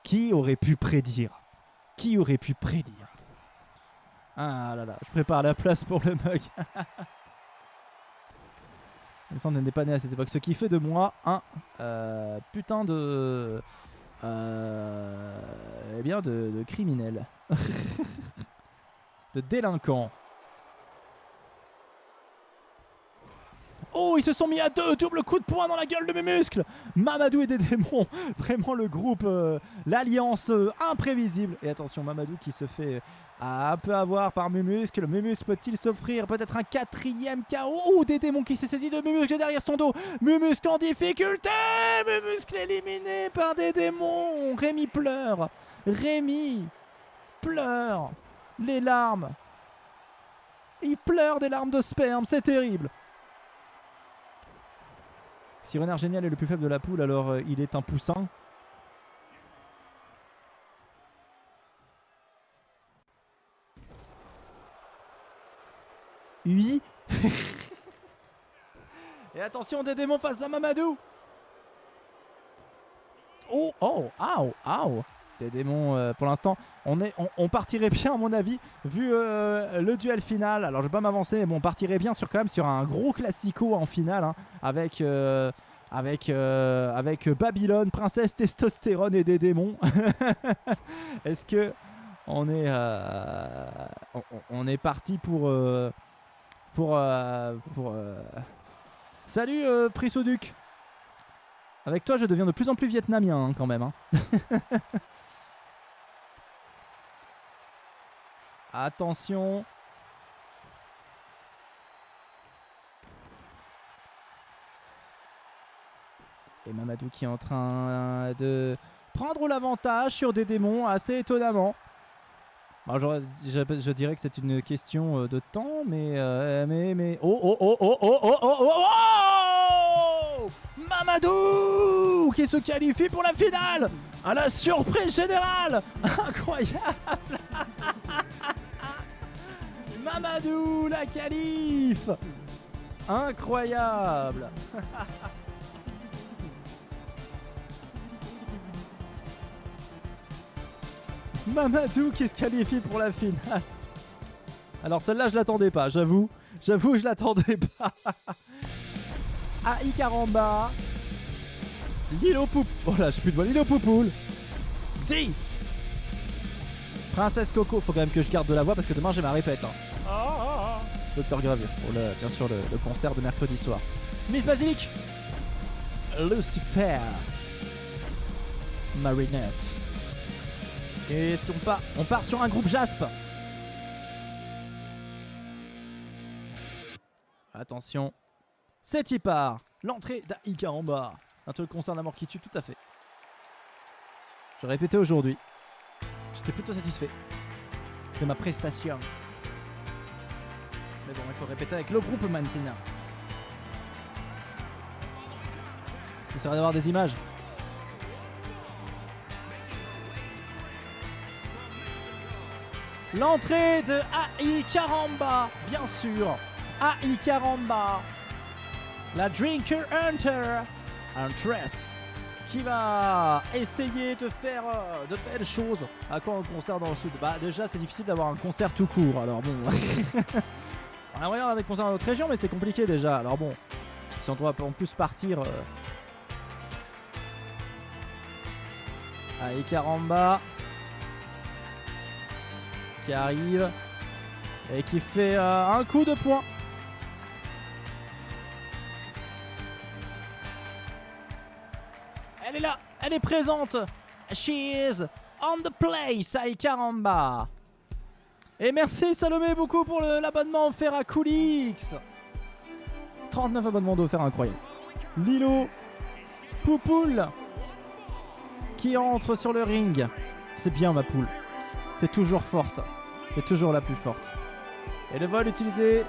S2: Qui aurait pu prédire? Qui aurait pu prédire? Ah là là, je prépare la place pour le mug. Ça n'est pas né à cette époque. Ce qui fait de moi un putain de... eh bien de criminel. De délinquant. Oh, ils se sont mis à 2, double coup de poing dans la gueule de Mumuscle. Mamadou et des démons, vraiment le groupe, l'alliance imprévisible. Et attention, Mamadou qui se fait un peu avoir par Mumuscle. Mumuscle peut-il s'offrir peut-être un 4e KO? Oh, des démons qui s'est saisi de Mumuscle derrière son dos. Mumuscle en difficulté. Mumuscle éliminé par des démons. Rémi pleure. Rémi pleure. Les larmes. Il pleure des larmes de sperme, c'est terrible. Si Renard Génial est le plus faible de la poule, alors il est un poussin. Oui. Et attention, des démons face à Mamadou. Oh, oh, aou, aou. Des démons, pour l'instant, on partirait bien à mon avis, vu le duel final. Alors je vais pas m'avancer, mais bon, on partirait bien quand même sur un gros classico en finale, hein, avec Babylone, Princesse Testostérone et des démons. Est-ce que on est parti pour Salut Prissoduc. Avec toi, je deviens de plus en plus vietnamien hein, quand même. Hein. Attention. Et Mamadou qui est en train de prendre l'avantage sur des démons assez étonnamment. Alors, je dirais que c'est une question de temps, mais... Oh, oh, oh, oh, oh, oh, oh, oh, oh, oh, Mamadou qui se qualifie pour la finale. À la surprise générale. Incroyable. Mamadou la qualif. Incroyable. Mamadou qui se qualifie pour la finale. Alors celle-là je l'attendais pas, j'avoue je l'attendais pas. AI Caramba. Lilo Poup... Oh là j'ai plus de voix. Lilo Poupoule. Xi. Princesse Coco. Faut quand même que je garde de la voix parce que demain j'ai ma répète. Docteur Gravure. Oh là, bien sûr le concert de mercredi soir. Miss Basilic. Lucifer. Marinette. Et on part sur un groupe Jasp. Attention. C'est y part. L'entrée d'AI Caramba. Un truc concerne la mort qui tue, tout à fait. Je répétais aujourd'hui. J'étais plutôt satisfait de ma prestation. Mais bon, il faut répéter avec le groupe maintenant. Ça serait d'avoir des images. L'entrée de AI Caramba, bien sûr. AI Caramba. La Drinker Hunter. Huntress. Qui va essayer de faire de belles choses. À quand un concert dans le sud? Bah déjà c'est difficile d'avoir un concert tout court. Alors bon. On aimerait avoir des concerts dans notre région mais c'est compliqué déjà. Alors bon. Si on doit en plus partir... Allez Caramba. Qui arrive. Et qui fait un coup de poing. Elle est là, elle est présente. She is on the place, AI Caramba. Et merci Salomé beaucoup pour l'abonnement offert à Coolix. 39 abonnements offerts, incroyable. Lilo Poupoule qui entre sur le ring. C'est bien ma poule. T'es toujours forte. T'es toujours la plus forte. Et le vol utilisé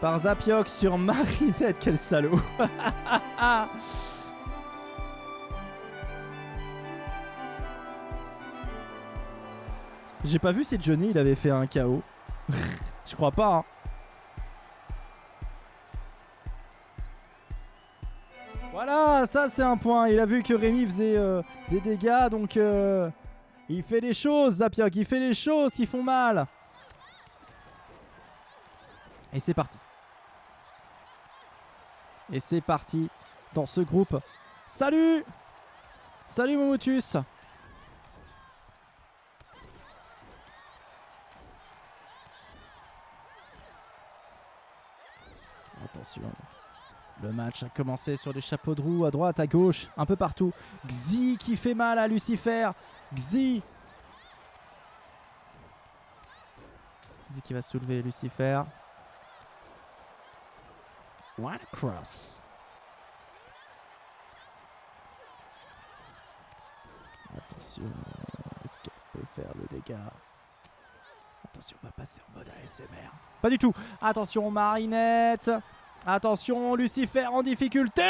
S2: par Zapioc sur Marinette. Quel salaud. J'ai pas vu si Johnny il avait fait un KO. Je crois pas hein. Voilà, ça c'est un point. Il a vu que Rémi faisait des dégâts. Donc il fait des choses Zapioc. Il fait des choses qui font mal. Et c'est parti. Et c'est parti dans ce groupe. Salut. Salut Momotus. Attention. Le match a commencé sur des chapeaux de roue à droite, à gauche, un peu partout. Xi qui fait mal à Lucifer. Xi. Xi qui va soulever Lucifer. One cross. Attention. Est-ce qu'elle peut faire le dégât? Attention, on va passer en mode ASMR. Pas du tout. Attention, Marinette. Attention, Lucifer en difficulté.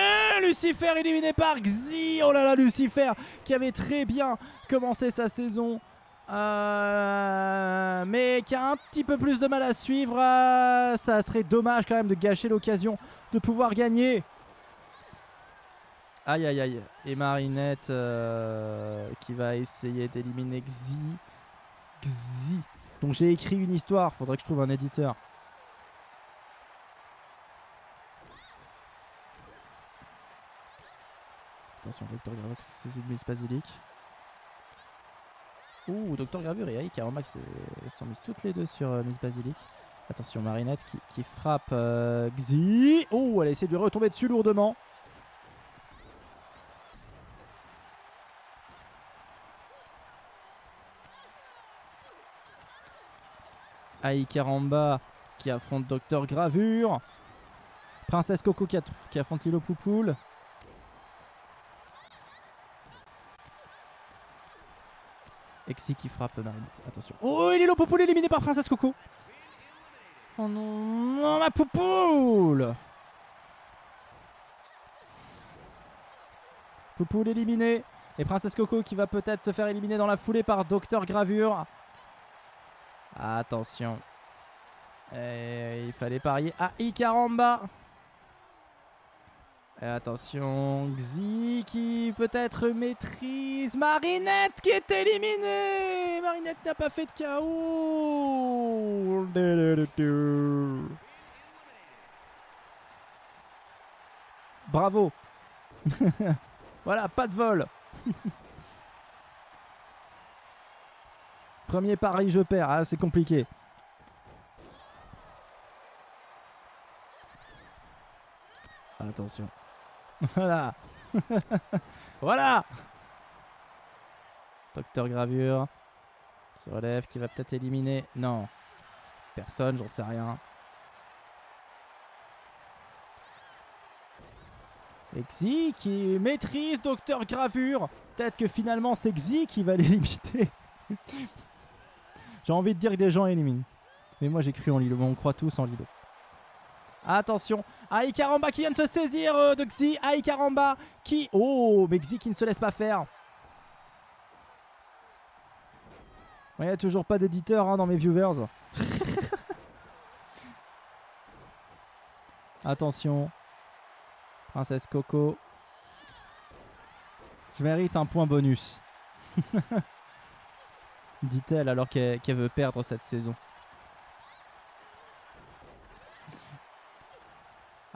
S2: Lucifer éliminé par Xi. Oh là là, Lucifer qui avait très bien commencé sa saison. Mais qui a un petit peu plus de mal à suivre. Ça serait dommage quand même de gâcher l'occasion de pouvoir gagner. Aïe aïe aïe. Et Marinette qui va essayer d'éliminer Xi. Xi. Donc j'ai écrit une histoire. Faudrait que je trouve un éditeur. Attention, Docteur Gravure qui s'est saisi de Miss Basilic. Ouh, Docteur Gravure et AI Caramba qui sont mises toutes les deux sur Miss Basilic. Attention, Marinette qui frappe Xi. Oh, elle a essayé de lui retomber dessus lourdement. AI Caramba qui affronte Docteur Gravure. Princesse Coco qui affronte Lilo Poupoule. Exi qui frappe Marinette. Attention. Oh, Lilo Poupoule éliminé par Princesse Coco. Oh non, non ma Poupoule. Poupou l'éliminé. Et Princesse Coco qui va peut-être se faire éliminer dans la foulée par Docteur Gravure. Attention. Et il fallait parier à Icaramba. Et attention, Xi qui peut-être maîtrise. Marinette qui est éliminée. Marinette n'a pas fait de KO. Bravo. Voilà, pas de vol. Premier pari, je perds. Ah, c'est compliqué. Attention. Voilà. Voilà. Docteur Gravure se relève, qui va peut-être éliminer. Non. Personne, j'en sais rien. Et Xi qui maîtrise Docteur Gravure. Peut-être que finalement c'est Xi qui va l'éliminer. J'ai envie de dire que des gens éliminent. Mais moi j'ai cru en Lilo. On croit tous en Lilo. Attention. Icaramba qui vient de se saisir de Xi. Icaramba qui... Oh, mais Xi qui ne se laisse pas faire. Il n'y a toujours pas d'éditeur dans mes viewers. Attention. Princesse Coco. Je mérite un point bonus. Dit-elle alors qu'elle veut perdre cette saison.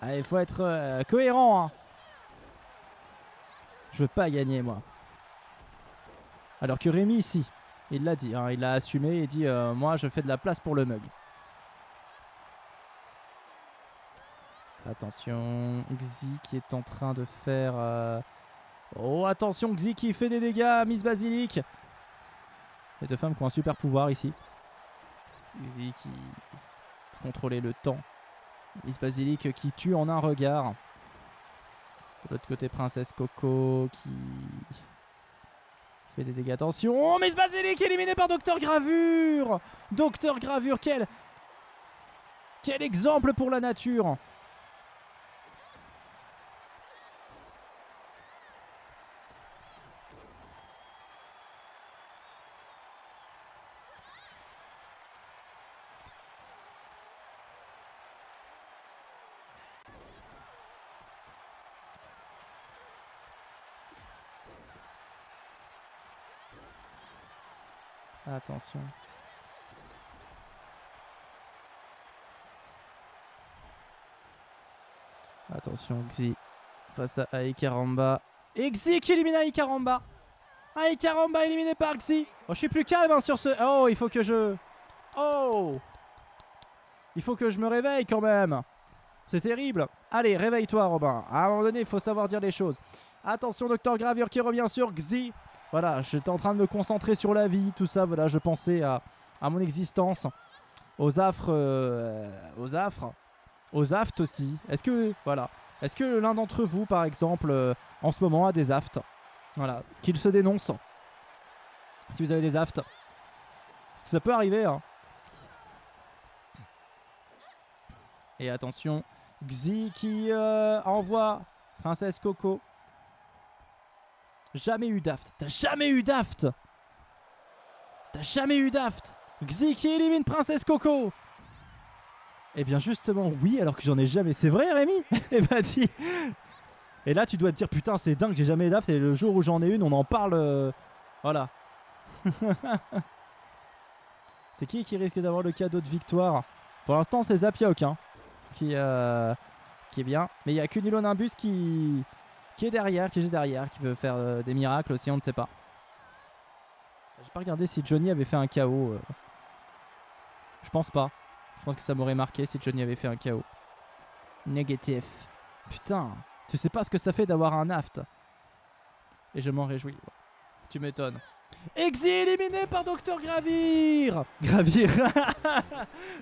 S2: Ah, il faut être cohérent. Hein. Je veux pas gagner moi. Alors que Rémi ici, il l'a dit. Hein, il l'a assumé et dit moi je fais de la place pour le mug. Attention, Xi qui est en train de faire... Oh, attention, Xi qui fait des dégâts, Miss Basilic. Les deux femmes qui ont un super pouvoir ici. Xi qui peut contrôler le temps. Miss Basilic qui tue en un regard. De l'autre côté, Princesse Coco qui fait des dégâts. Attention, oh, Miss Basilic éliminée par Docteur Gravure. Docteur Gravure, quel exemple pour la nature. Attention. Attention, Xi face à Icaramba. Et Xi qui élimine Icaramba. Icaramba éliminé par Xi. Oh, je suis plus calme hein, sur ce... Oh, il faut que je... Oh, il faut que je me réveille quand même. C'est terrible. Allez, réveille-toi, Robin. À un moment donné, il faut savoir dire les choses. Attention, Docteur Gravure qui revient sur Xi. Voilà, j'étais en train de me concentrer sur la vie, tout ça. Voilà, je pensais à mon existence, aux affres, aux aftes aussi. Est-ce que l'un d'entre vous, par exemple, en ce moment, a des aftes? Voilà, qu'il se dénonce. Si vous avez des aftes, parce que ça peut arriver. Hein. Et attention, Xi qui envoie Princesse Coco. Jamais eu d'aft. T'as jamais eu d'aft. T'as jamais eu d'aft. Xi qui élimine Princesse Coco. Eh bien justement, oui, alors que j'en ai jamais. C'est vrai, Rémi? Eh ben dis. Et là, tu dois te dire, putain, c'est dingue, j'ai jamais eu d'aft. Et le jour où j'en ai une, on en parle. Voilà. C'est qui risque d'avoir le cadeau de victoire? Pour l'instant, c'est Zapiok hein, qui est bien. Mais il n'y a que Nilonimbus qui est derrière, qui peut faire des miracles aussi, on ne sait pas. J'ai pas regardé si Johnny avait fait un KO. Je pense pas. Je pense que ça m'aurait marqué si Johnny avait fait un KO. Négatif. Putain, tu sais pas ce que ça fait d'avoir un aft. Et je m'en réjouis. Tu m'étonnes. Xi éliminé par Docteur Gravure.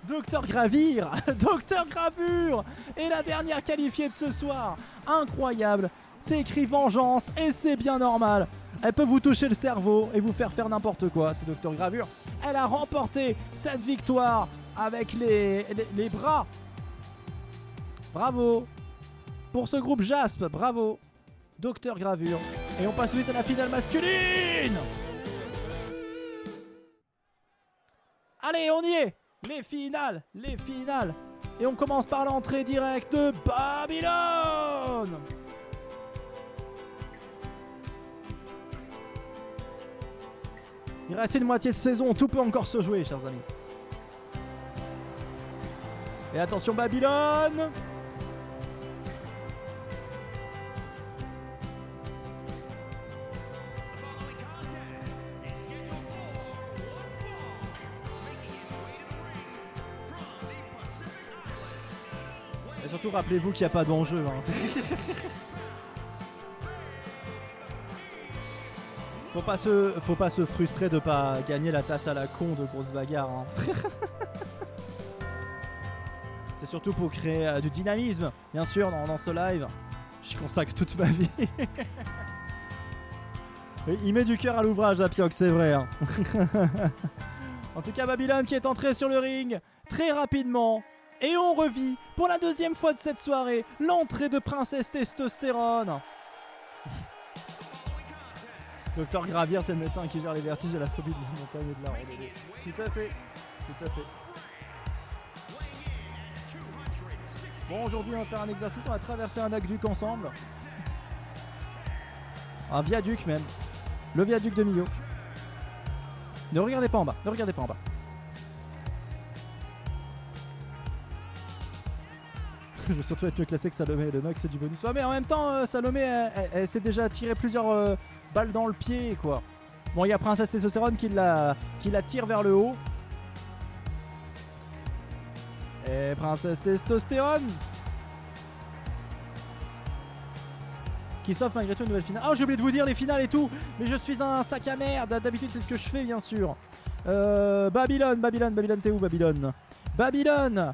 S2: Docteur Gravure. Docteur Gravure. Et la dernière qualifiée de ce soir. Incroyable. C'est écrit vengeance et c'est bien normal. Elle peut vous toucher le cerveau et vous faire n'importe quoi. C'est Docteur Gravure. Elle a remporté cette victoire avec les bras. Bravo. Pour ce groupe Jasp, bravo. Docteur Gravure. Et on passe tout de suite à la finale masculine. Allez, on y est. Les finales. Et on commence par l'entrée directe de Babylone. Il reste une moitié de saison, tout peut encore se jouer, chers amis. Et attention, Babylone. Et surtout, rappelez-vous qu'il n'y a pas d'enjeu. Hein. Faut pas se frustrer de pas gagner la tasse à la con de Grosse Bagarre. Hein. C'est surtout pour créer du dynamisme, bien sûr, dans ce live. Je consacre toute ma vie. Et il met du cœur à l'ouvrage, à Piox, c'est vrai. Hein. En tout cas, Babylone qui est entré sur le ring très rapidement. Et on revit pour la deuxième fois de cette soirée l'entrée de Princesse Testostérone. Docteur Gravure, c'est le médecin qui gère les vertiges et la phobie de la montagne et de la randonnée. Tout à fait. Bon, aujourd'hui, on va faire un exercice. On va traverser un aqueduc ensemble. Un viaduc, même. Le viaduc de Millau. Ne regardez pas en bas. Je vais surtout être mieux classé que Salomé. Le mec, c'est du bonus. Ouais, mais en même temps, Salomé, elle s'est déjà tiré plusieurs balles dans le pied, quoi. Bon, il y a Princesse Testostérone qui la tire vers le haut. Et Princesse Testostérone qui s'offre malgré tout une nouvelle finale. Ah, j'ai oublié de vous dire les finales et tout. Mais je suis un sac à merde. D'habitude, c'est ce que je fais, bien sûr. Babylone, t'es où, Babylone? Babylone,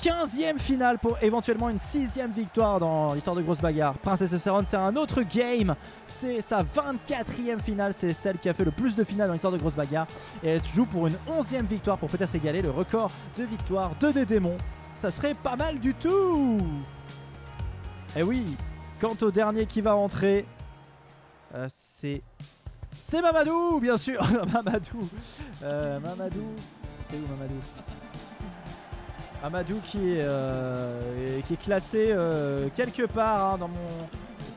S2: 15e finale pour éventuellement une 6e victoire dans l'histoire de Grosse Bagarre. Princesse Testostérone, c'est un autre game. C'est sa 24e finale. C'est celle qui a fait le plus de finales dans l'histoire de Grosse Bagarre. Et elle joue pour une 11e victoire pour peut-être égaler le record de victoire de Dédémon. Ça serait pas mal du tout. Et oui, quant au dernier qui va entrer, c'est Mamadou, bien sûr. Mamadou. T'es où, Mamadou? Amadou qui est classé quelque part hein, dans mon...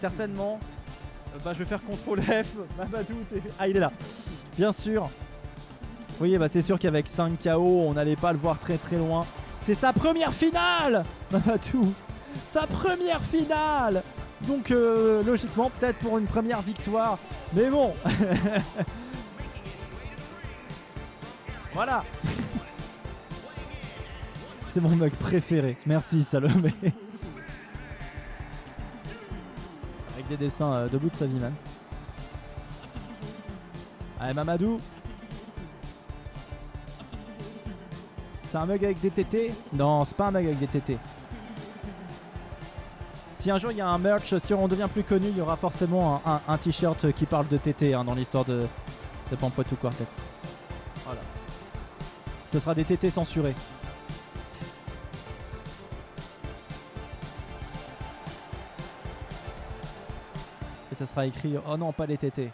S2: Certainement. Je vais faire CTRL F. Mamadou, il est là. Bien sûr. Oui, c'est sûr qu'avec 5 KO, on n'allait pas le voir très très loin. C'est sa première finale, Mamadou. Sa première finale. Donc logiquement, peut-être pour une première victoire. Mais bon. Voilà. C'est mon mug préféré. Merci, Salomé. Avec des dessins debout de sa vie, man. Allez, Mamadou. C'est un mug avec des tétés? Non, c'est pas un mug avec des tétés. Si un jour il y a un merch, si on devient plus connu, il y aura forcément un t-shirt qui parle de tétés hein, dans l'histoire de Pampoitou Quartet. Voilà. Ce sera des tétés censurés. Et ça sera écrit « Oh non, pas les tétés ».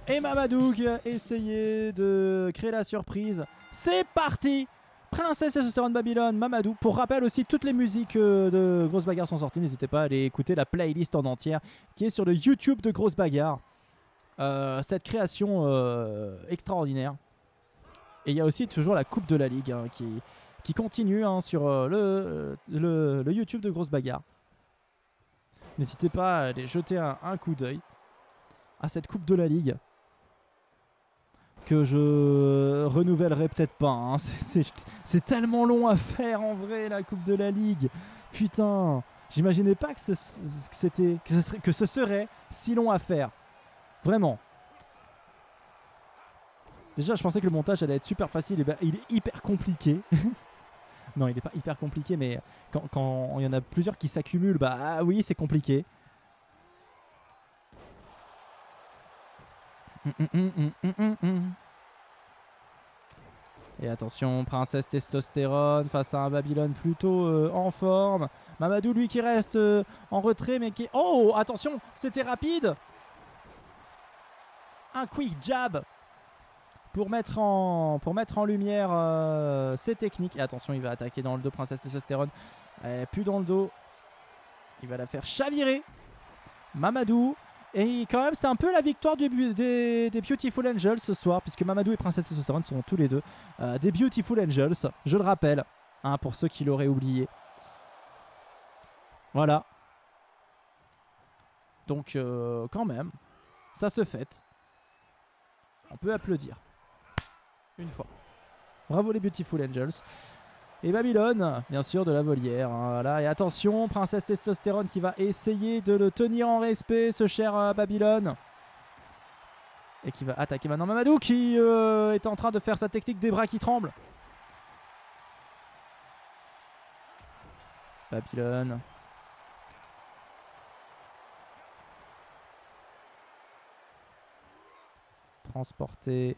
S2: Et Mamadou qui a essayé de créer la surprise. C'est parti! Princesse Testostérone Babylone, Mamadou. Pour rappel aussi, toutes les musiques de Grosse Bagarre sont sorties. N'hésitez pas à aller écouter la playlist en entière qui est sur le YouTube de Grosse Bagarre. Cette création extraordinaire. Et il y a aussi toujours la Coupe de la Ligue hein, qui continue hein, sur le YouTube de Grosse Bagarre. N'hésitez pas à aller jeter un coup d'œil à cette Coupe de la Ligue. Que je renouvellerai peut-être pas. Hein. C'est tellement long à faire en vrai la Coupe de la Ligue. Putain, j'imaginais pas que ce serait si long à faire. Vraiment. Déjà, je pensais que le montage allait être super facile. Et ben, il est hyper compliqué. Non, il n'est pas hyper compliqué, mais quand il y en a plusieurs qui s'accumulent, bah oui, c'est compliqué. Et attention, Princesse Testostérone face à un Babylone plutôt en forme. Mamadou, lui, qui reste en retrait, mais qui... Oh, attention, c'était rapide. Un quick jab pour mettre en lumière ses techniques. Et attention, il va attaquer dans le dos, Princesse Testostérone. Plus dans le dos. Il va la faire chavirer. Mamadou. Et quand même, c'est un peu la victoire des Beautiful Angels ce soir, puisque Mamadou et Princesse Testostérone sont tous les deux des Beautiful Angels, je le rappelle, hein, pour ceux qui l'auraient oublié. Voilà. Donc, quand même, ça se fête. On peut applaudir. Une fois. Bravo les Beautiful Angels. Et Babylone, bien sûr, de la volière. Hein, voilà. Et attention, Princesse Testostérone qui va essayer de le tenir en respect, ce cher Babylone. Et qui va attaquer maintenant Mamadou, qui est en train de faire sa technique des bras qui tremblent. Babylone. Transporté.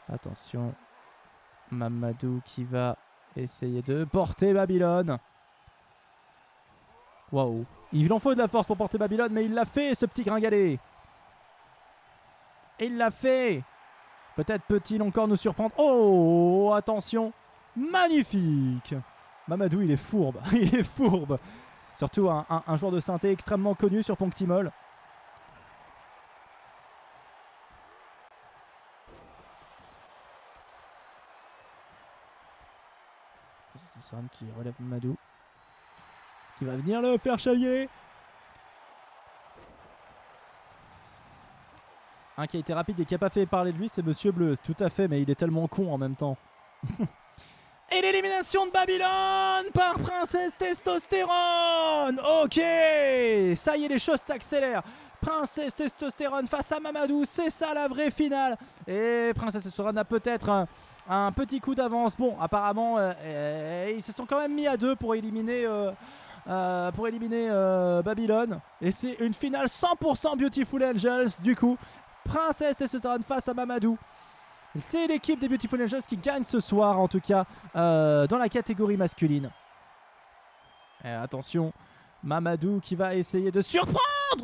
S2: Attention, Mamadou qui va essayer de porter Babylone. Waouh, il en faut de la force pour porter Babylone, mais il l'a fait, ce petit gringalet. Il l'a fait. Peut-être peut-il encore nous surprendre. Oh, attention, magnifique. Mamadou, il est fourbe, il est fourbe. Surtout un joueur de synthé extrêmement connu sur Ponctimol. C'est Sam qui relève Mamadou. Qui va venir le faire chailler. Un qui a été rapide et qui n'a pas fait parler de lui, c'est Monsieur Bleu. Tout à fait, mais il est tellement con en même temps. Et l'élimination de Babylone par Princesse Testostérone. Ok, ça y est, les choses s'accélèrent. Princesse Testostérone face à Mamadou, c'est ça la vraie finale. Et Princesse Testostérone a peut-être un petit coup d'avance. Bon, apparemment, ils se sont quand même mis à deux pour éliminer Babylone. Et c'est une finale 100% Beautiful Angels du coup. Princesse Testostérone face à Mamadou. C'est l'équipe des Beautiful Angels qui gagne ce soir, en tout cas, dans la catégorie masculine. Et attention, Mamadou qui va essayer de surprendre.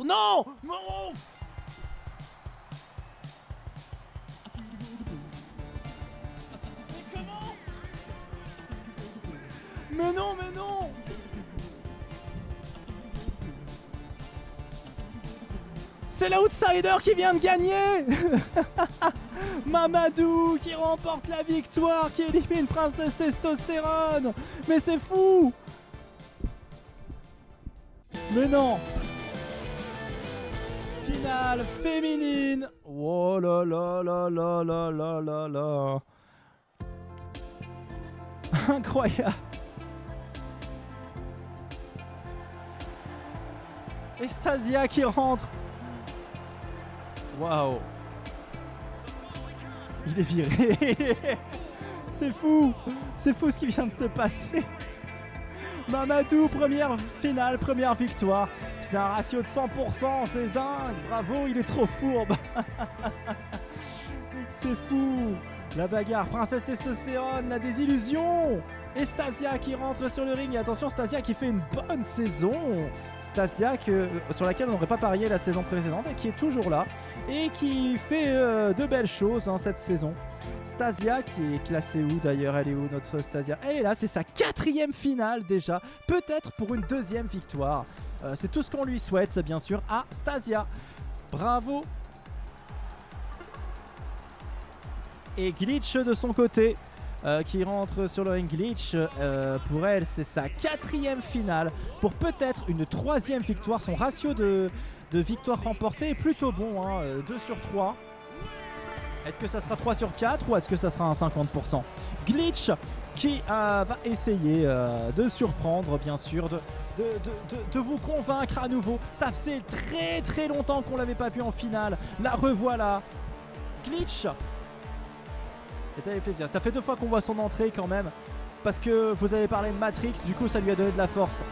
S2: Non, non. Mais comment? Mais non, mais non. C'est l'outsider qui vient de gagner. Mamadou qui remporte la victoire, qui élimine Princesse Testostérone. Mais c'est fou. Mais non. Finale féminine. Oh là là là là là là là là. Incroyable. Et Stasia qui rentre. Waouh. Il est viré. C'est fou. C'est fou ce qui vient de se passer. Mamadou, première finale, première victoire. C'est un ratio de 100%, c'est dingue. Bravo, il est trop fourbe. C'est fou. La bagarre, Princesse Testostérone, la désillusion. Et Stasia qui rentre sur le ring. Et attention, Stasia qui fait une bonne saison. Stasia sur laquelle on n'aurait pas parié la saison précédente et qui est toujours là. Et qui fait de belles choses cette saison. Stasia qui est classée où d'ailleurs? Elle est où notre Stasia? Elle est là, c'est sa 4e finale déjà. Peut-être pour une 2e victoire. C'est tout ce qu'on lui souhaite bien sûr à Stasia. Bravo. Et Glitch de son côté qui rentre sur le ring. Glitch pour elle c'est sa 4e finale pour peut-être une 3e victoire. Son ratio de victoires remportées est plutôt bon, 2 sur 3. Est-ce que ça sera 3 sur 4 ou est-ce que ça sera un 50%? Glitch qui va essayer de surprendre bien sûr, de vous convaincre à nouveau. Ça faisait très très longtemps qu'on l'avait pas vu en finale. La revoilà. Glitch Et ça fait plaisir. Ça fait 2 fois qu'on voit son entrée quand même. Parce que vous avez parlé de Matrix, du coup ça lui a donné de la force.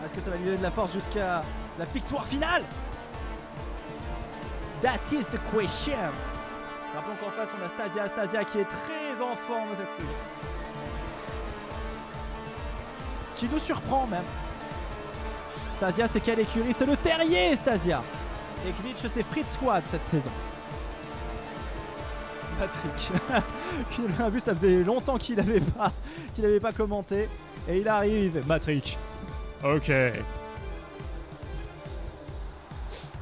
S2: Est-ce que ça va lui donner de la force jusqu'à la victoire finale? That is the question. Rappelons qu'en face on a Stasia. Stasia qui est très en forme cette saison. Qui nous surprend même. Stasia c'est quelle écurie? C'est le Terrier Stasia. Et Glitch c'est Fritz Squad cette saison. Patrick. Il a vu, ça faisait longtemps qu'il avait pas commenté. Et il arrive. Matrix.
S3: Ok.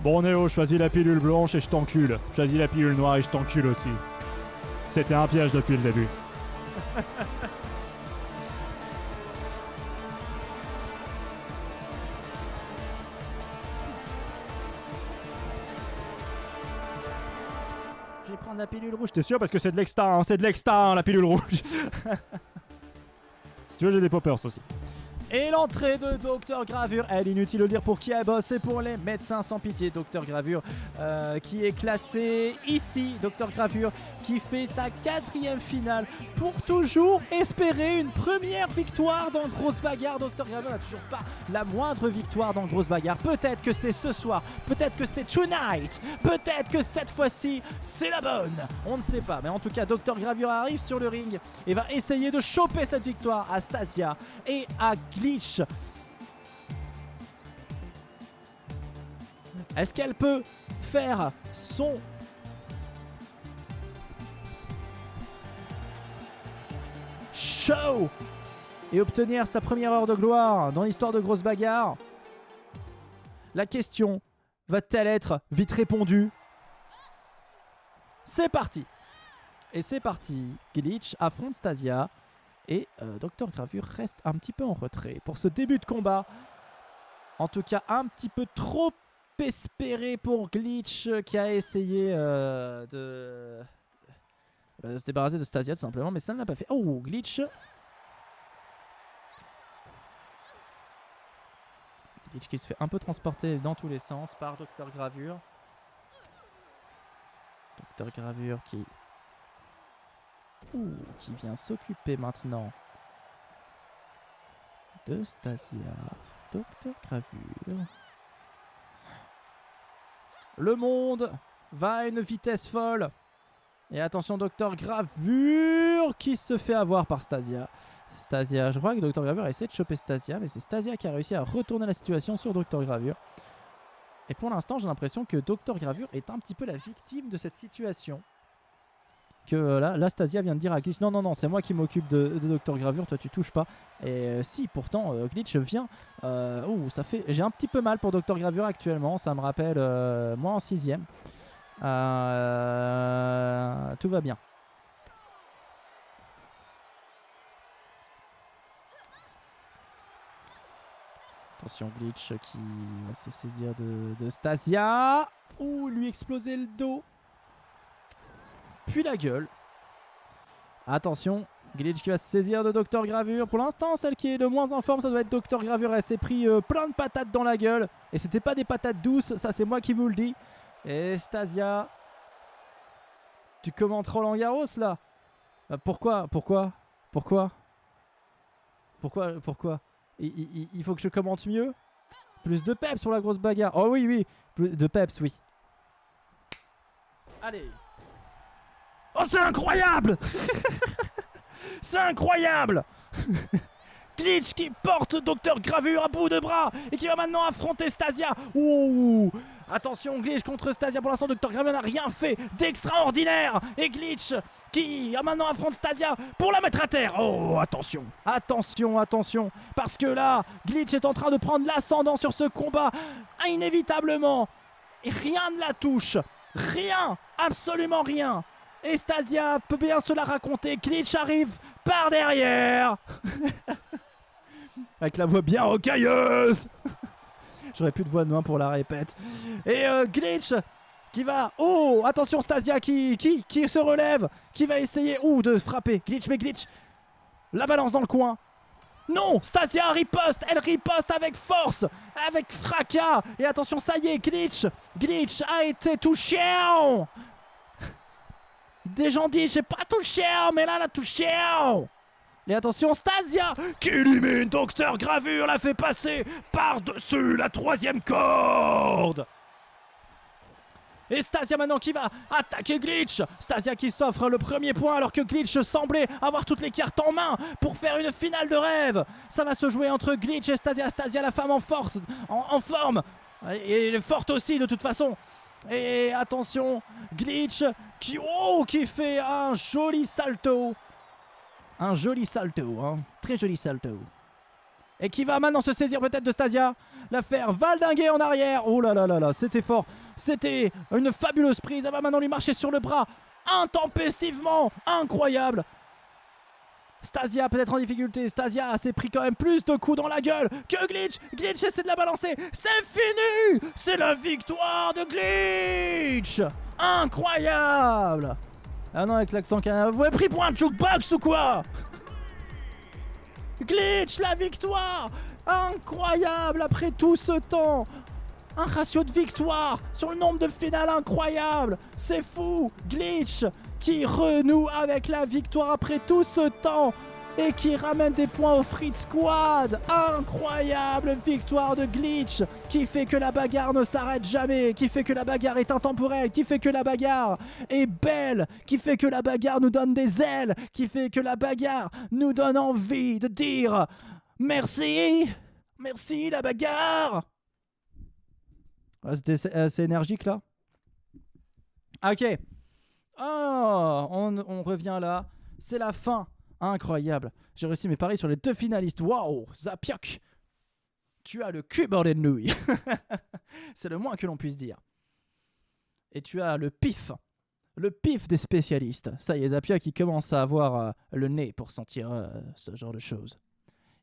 S3: Bon Néo, choisis la pilule blanche et je t'encule. Choisis la pilule noire et je t'encule aussi. C'était un piège depuis le début.
S2: Je vais prendre la pilule rouge.
S3: T'es sûr parce que c'est de l'exta, hein, c'est de l'exta, hein, la pilule rouge. Si tu veux, j'ai des poppers aussi.
S2: Et l'entrée de Dr Gravure, elle inutile de le dire pour qui elle bosse, c'est pour les médecins sans pitié. Dr Gravure qui est classé ici. Dr Gravure qui fait sa 4e finale pour toujours espérer une première victoire dans Grosse Bagarre. Dr Gravure n'a toujours pas la moindre victoire dans Grosse Bagarre. Peut-être que c'est ce soir, peut-être que c'est tonight, peut-être que cette fois-ci c'est la bonne. On ne sait pas, mais en tout cas Dr Gravure arrive sur le ring et va essayer de choper cette victoire à Stasia et à Glitch. Est-ce qu'elle peut faire son show et obtenir sa première heure de gloire dans l'histoire de Grosse Bagarre? La question va-t-elle être vite répondue? C'est parti. Et c'est parti. Glitch affronte Stasia. Et Dr Gravure reste un petit peu en retrait pour ce début de combat. En tout cas, un petit peu trop espéré pour Glitch qui a essayé de se débarrasser de Stasia tout simplement. Mais ça ne l'a pas fait. Oh, Glitch. Glitch qui se fait un peu transporter dans tous les sens par Dr Gravure. Dr Gravure qui vient s'occuper maintenant de Stasia. Dr Gravure. Le monde va à une vitesse folle. Et attention, Dr Gravure qui se fait avoir par Stasia. Stasia, je crois que Dr Gravure a essayé de choper Stasia, mais c'est Stasia qui a réussi à retourner la situation sur Dr Gravure. Et pour l'instant, j'ai l'impression que Dr Gravure est un petit peu la victime de cette situation. Que là Stasia vient de dire à Glitch non, c'est moi qui m'occupe de Dr Gravure, toi tu touches pas. Et si, pourtant Glitch vient. Ça fait. J'ai un petit peu mal pour Dr Gravure actuellement, ça me rappelle moi en 6ème. Tout va bien. Attention, Glitch qui va se saisir de Stasia. Lui exploser le dos. Puis la gueule. Attention, Glitch qui va se saisir de Dr Gravure. Pour l'instant, celle qui est le moins en forme, ça doit être Dr Gravure. Elle s'est pris plein de patates dans la gueule. Et c'était pas des patates douces, ça c'est moi qui vous le dis. Et Stasia, tu commentes Roland Garros là? Pourquoi il faut que je commente mieux? Plus de peps pour la Grosse Bagarre. Oh oui, plus de peps, oui. Allez.
S1: Oh, c'est incroyable. C'est incroyable.
S2: Glitch qui porte Dr Gravure à bout de bras et qui va maintenant affronter Stasia. Attention, Glitch contre Stasia. Pour l'instant, Dr Gravure n'a rien fait d'extraordinaire. Et Glitch qui maintenant affronte Stasia pour la mettre à terre. Oh, attention. Parce que là, Glitch est en train de prendre l'ascendant sur ce combat. Inévitablement. Et rien ne la touche. Rien. Absolument rien. Et Stasia peut bien se la raconter. Glitch arrive par derrière. Avec la voix bien rocailleuse. J'aurais plus de voix de main pour la répète. Et Glitch qui va... Oh, attention, Stasia qui se relève. Qui va essayer de frapper. Glitch, mais Glitch. La balance dans le coin.
S1: Non, Stasia riposte, elle riposte avec force, avec fracas. Et attention, ça y est, Glitch a été touché. Des gens disent, j'ai pas touché, mais là, elle a touché. Et attention, Stasia qui élimine Docteur Gravure, la fait passer par-dessus la 3e corde. Et Stasia maintenant qui va attaquer Glitch. Stasia qui s'offre le premier point alors que Glitch semblait avoir toutes les cartes en main pour faire une finale de rêve. Ça va se jouer entre Glitch et Stasia. Stasia, la femme en forme. Et elle est forte aussi de toute façon. Et attention, Glitch qui fait un joli salto. Un joli salto, hein. Très joli salto. Et qui va maintenant se saisir peut-être de Stasia, la faire valdinguer en arrière. Oh là là là là, c'était fort. C'était une fabuleuse prise. Elle va maintenant lui marcher sur le bras intempestivement. Incroyable. Stasia peut-être en difficulté. Stasia s'est pris quand même plus de coups dans la gueule que Glitch. Glitch essaie de la balancer. C'est fini. C'est la victoire de Glitch. Incroyable. Ah non, avec l'accent canadien. Vous avez pris pour un jukebox ou quoi? Glitch, la victoire. Incroyable après tout ce temps. Un ratio de victoire sur le nombre de finales incroyable. C'est fou. Glitch qui renoue avec la victoire après tout ce temps et qui ramène des points au Free Squad. Incroyable victoire de Glitch qui fait que la bagarre ne s'arrête jamais, qui fait que la bagarre est intemporelle, qui fait que la bagarre est belle, qui fait que la bagarre nous donne des ailes, qui fait que la bagarre nous donne envie de dire merci. Merci la bagarre. C'était assez énergique là. Ok. Oh, on revient là. C'est la fin. Incroyable. J'ai réussi mes paris sur les 2 finalistes. Waouh, Zapiok. Tu as le cul bordé de nouilles. C'est le moins que l'on puisse dire. Et tu as le pif. Le pif des spécialistes. Ça y est, Zapiok, il commence à avoir le nez pour sentir ce genre de choses.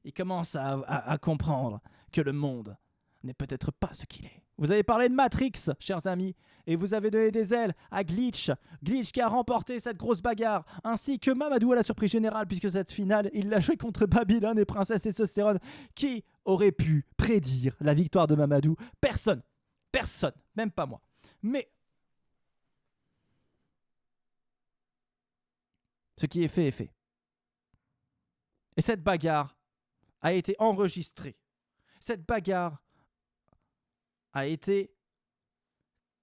S1: Il commence à comprendre que le monde n'est peut-être pas ce qu'il est. Vous avez parlé de Matrix, chers amis, et vous avez donné des ailes à Glitch. Glitch qui a remporté cette grosse bagarre, ainsi que Mamadou à la surprise générale, puisque cette finale, il l'a joué contre Babylone et Princesse Testostérone. Qui aurait pu prédire la victoire de Mamadou? Personne. Personne. Même pas moi. Mais ce qui est fait est fait. Et cette bagarre a été enregistrée. Cette bagarre a été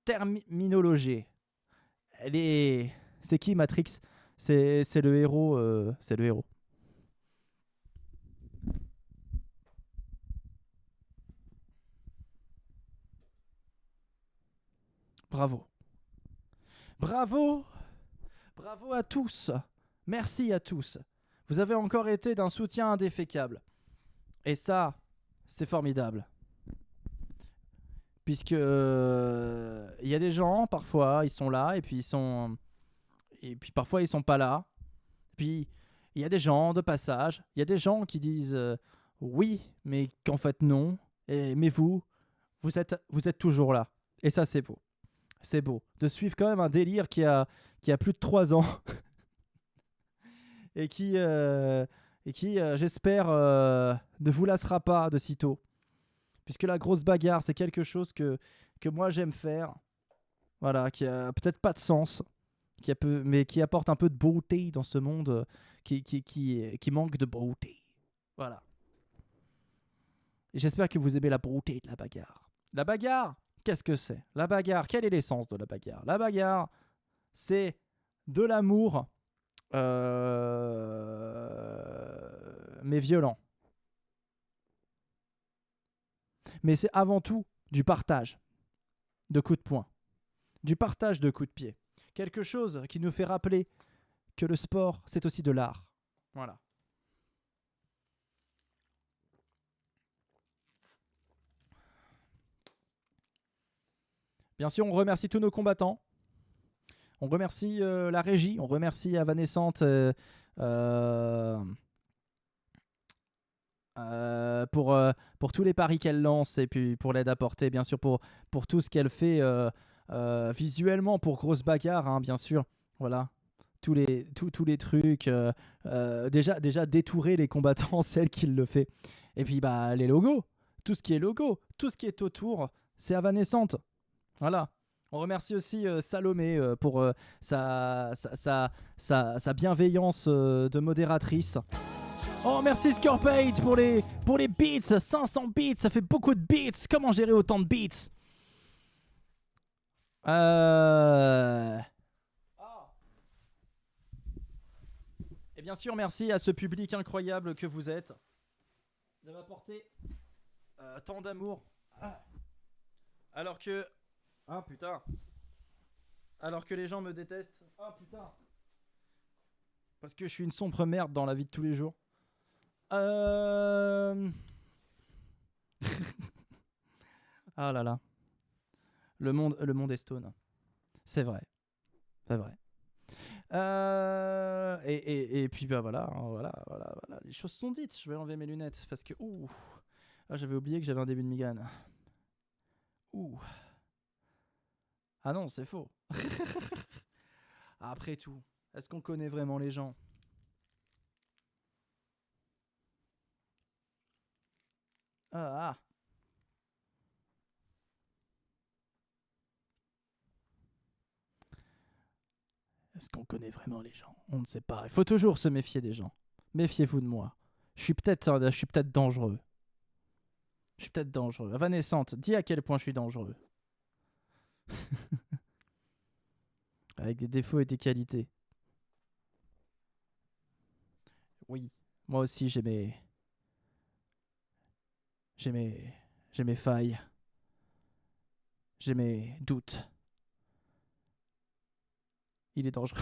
S1: terminologée. C'est qui Matrix? C'est le héros. C'est le héros. Bravo. Bravo. Bravo à tous. Merci à tous. Vous avez encore été d'un soutien indéfectible. Et ça, c'est formidable. Puisque il y a des gens, parfois, ils sont là, et puis parfois, ils sont pas là. Puis, il y a des gens de passage. Il y a des gens qui disent oui, mais qu'en fait, non. Mais vous êtes toujours là. Et ça, c'est beau. C'est beau. De suivre quand même un délire qui a plus de 3 ans. et qui j'espère, ne vous lassera pas de sitôt. Puisque la grosse bagarre, c'est quelque chose que moi j'aime faire. Voilà, qui a peut-être pas de sens, mais qui apporte un peu de beauté dans ce monde qui manque de beauté. Voilà. Et j'espère que vous aimez la beauté de la bagarre. La bagarre, qu'est-ce que c'est? La bagarre, quelle est l'essence de la bagarre? La bagarre, c'est de l'amour, mais violent. Mais c'est avant tout du partage de coups de poing, du partage de coups de pied. Quelque chose qui nous fait rappeler que le sport, c'est aussi de l'art. Voilà. Bien sûr, on remercie tous nos combattants. On remercie la régie. On remercie Avanescente pour tous les paris qu'elle lance et puis pour l'aide apportée, bien sûr, pour tout ce qu'elle fait visuellement pour Grosse Bagarre, hein, bien sûr. Voilà.
S2: tous les trucs. Déjà détourer les combattants, c'est elle qui le fait. Et puis bah les logos, tout ce qui est logo, tout ce qui est autour, c'est Evanescent. Voilà. On remercie aussi Salomé pour sa bienveillance de modératrice. Oh, merci Scorpate pour les beats. 500 beats, ça fait beaucoup de beats. Comment gérer autant de beats? Et bien sûr, merci à ce public incroyable que vous êtes de m'apporter tant d'amour. Alors que... Ah putain. Alors que les gens me détestent. Ah putain. Parce que je suis une sombre merde dans la vie de tous les jours. Ah là là. Le monde est stone. C'est vrai. C'est vrai. Et puis bah voilà, hein, voilà. Les choses sont dites. Je vais enlever mes lunettes parce que j'avais oublié que j'avais un début de migraine. Ah non, c'est faux. Après tout, est-ce qu'on connaît vraiment les gens? Ah. Est-ce qu'on connaît vraiment les gens? On ne sait pas. Il faut toujours se méfier des gens. Méfiez-vous de moi. Je suis peut-être dangereux. Je suis peut-être dangereux. Evanescent, dis à quel point je suis dangereux. Avec des défauts et des qualités. Oui, moi aussi j'ai mes failles. J'ai mes doutes. Il est dangereux.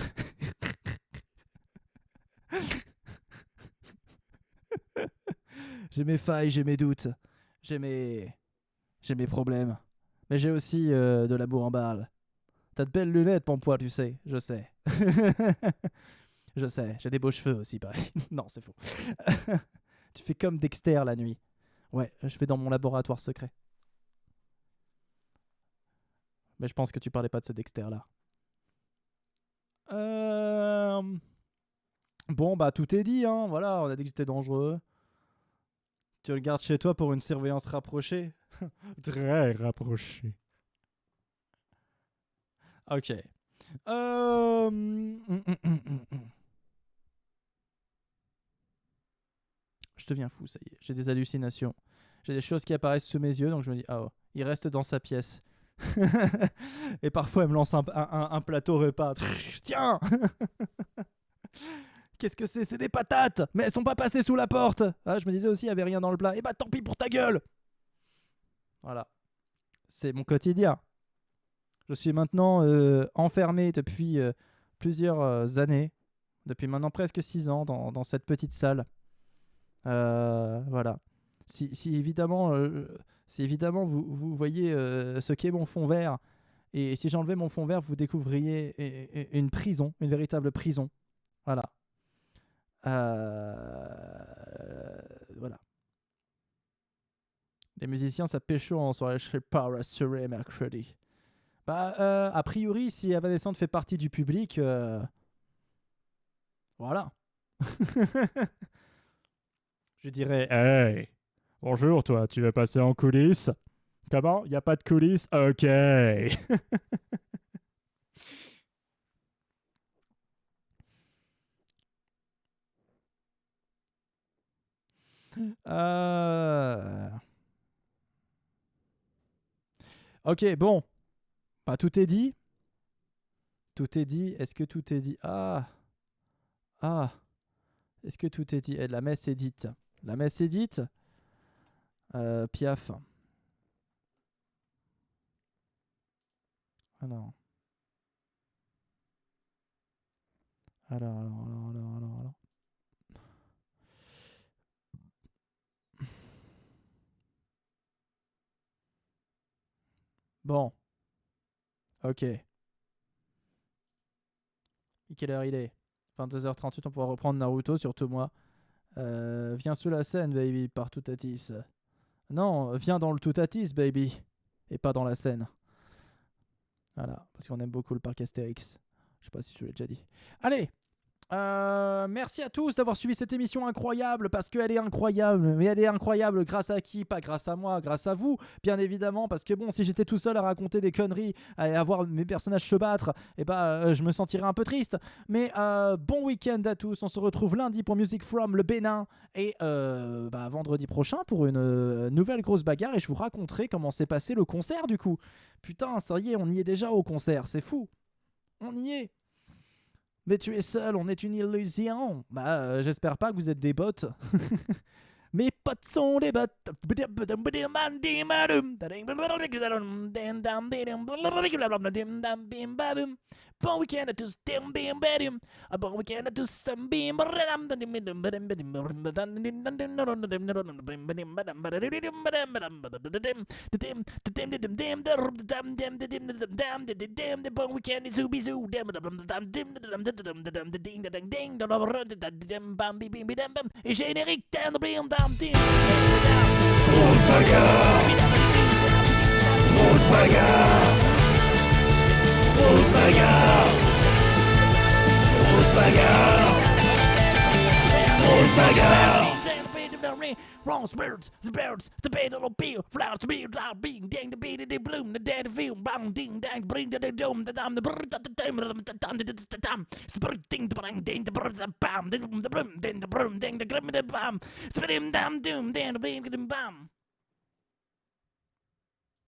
S2: J'ai mes failles, j'ai mes doutes. J'ai mes problèmes. Mais j'ai aussi de l'amour en barre. T'as de belles lunettes, mon poids, tu sais. Je sais. Je sais. J'ai des beaux cheveux aussi, pareil. Non, c'est faux. Tu fais comme Dexter la nuit. Ouais, je vais dans mon laboratoire secret. Mais je pense que tu parlais pas de ce Dexter-là. Bon, bah tout est dit, hein. Voilà, on a dit que j'étais dangereux. Tu le gardes chez toi pour une surveillance rapprochée?
S3: Très rapproché.
S2: Ok. Je deviens fou, ça y est. J'ai des hallucinations. J'ai des choses qui apparaissent sous mes yeux, donc je me dis, il reste dans sa pièce. Et parfois, elle me lance un plateau repas. Tiens. Qu'est-ce que c'est? C'est des patates. Mais elles sont pas passées sous la porte. Ah, je me disais aussi, il y avait rien dans le plat. Et bah tant pis pour ta gueule. Voilà. C'est mon quotidien. Je suis maintenant enfermé depuis plusieurs années. Depuis maintenant presque 6 ans dans cette petite salle. Voilà. Si évidemment, vous voyez ce qu'est mon fond vert, et si j'enlevais mon fond vert, vous découvririez une prison, une véritable prison. Voilà. Voilà. Les musiciens, ça pécho en soirée chez pas rassuré mercredi. Bah, a priori, si Evanescent fait partie du public, voilà.
S3: Je dirais, hey, bonjour toi, tu veux passer en coulisses? Comment? Y a pas de coulisses? Ok.
S2: Ok, bon. Bah, tout est dit. Tout est dit. Est-ce que tout est dit? Ah. Est-ce que tout est dit? La messe est dite. La messe est dite. Piaf. Alors. Alors. Bon. Ok. Et quelle heure il est? 22h38, on pourra reprendre Naruto, surtout moi. Viens sous la scène, baby, par Toutatis. Non, viens dans le Toutatis, baby. Et pas dans la scène. Voilà, parce qu'on aime beaucoup le parc Astérix. sais pas si je l'ai déjà dit. Allez, merci à tous d'avoir suivi cette émission incroyable, parce qu'elle est incroyable. Mais elle est incroyable grâce à qui? Pas grâce à moi, grâce à vous, bien évidemment. Parce que bon, si j'étais tout seul à raconter des conneries, à voir mes personnages se battre, et je me sentirais un peu triste. Mais bon week-end à tous. On se retrouve lundi pour Music From le Bénin. Et vendredi prochain pour une nouvelle grosse bagarre. Et je vous raconterai comment s'est passé le concert du coup. Putain, ça y est, on y est déjà au concert. C'est fou. On y est. Mais tu es seul, on est une illusion. J'espère pas que vous êtes des bots. Mes potes sont des bots. Bon week-end à tous. Bon week-end à tous. Bon week-end, bisous, bisous. Et générique.
S1: Grosse bagarre. Grosse bagarre. Grosse bagarre. Grosse bagarre. Grosse bagarre. Rose birds, the battle of beer, flowers, beer, loud being, dang the beat, the bloom, the dead feel, brown ding, dang, bring the dome, the dam, the bird, the dam, spring, the bang, ding, the birds, the bam, the broom, then the broom, ding, the grim, the bam, spin him, dam, doom, then the bam.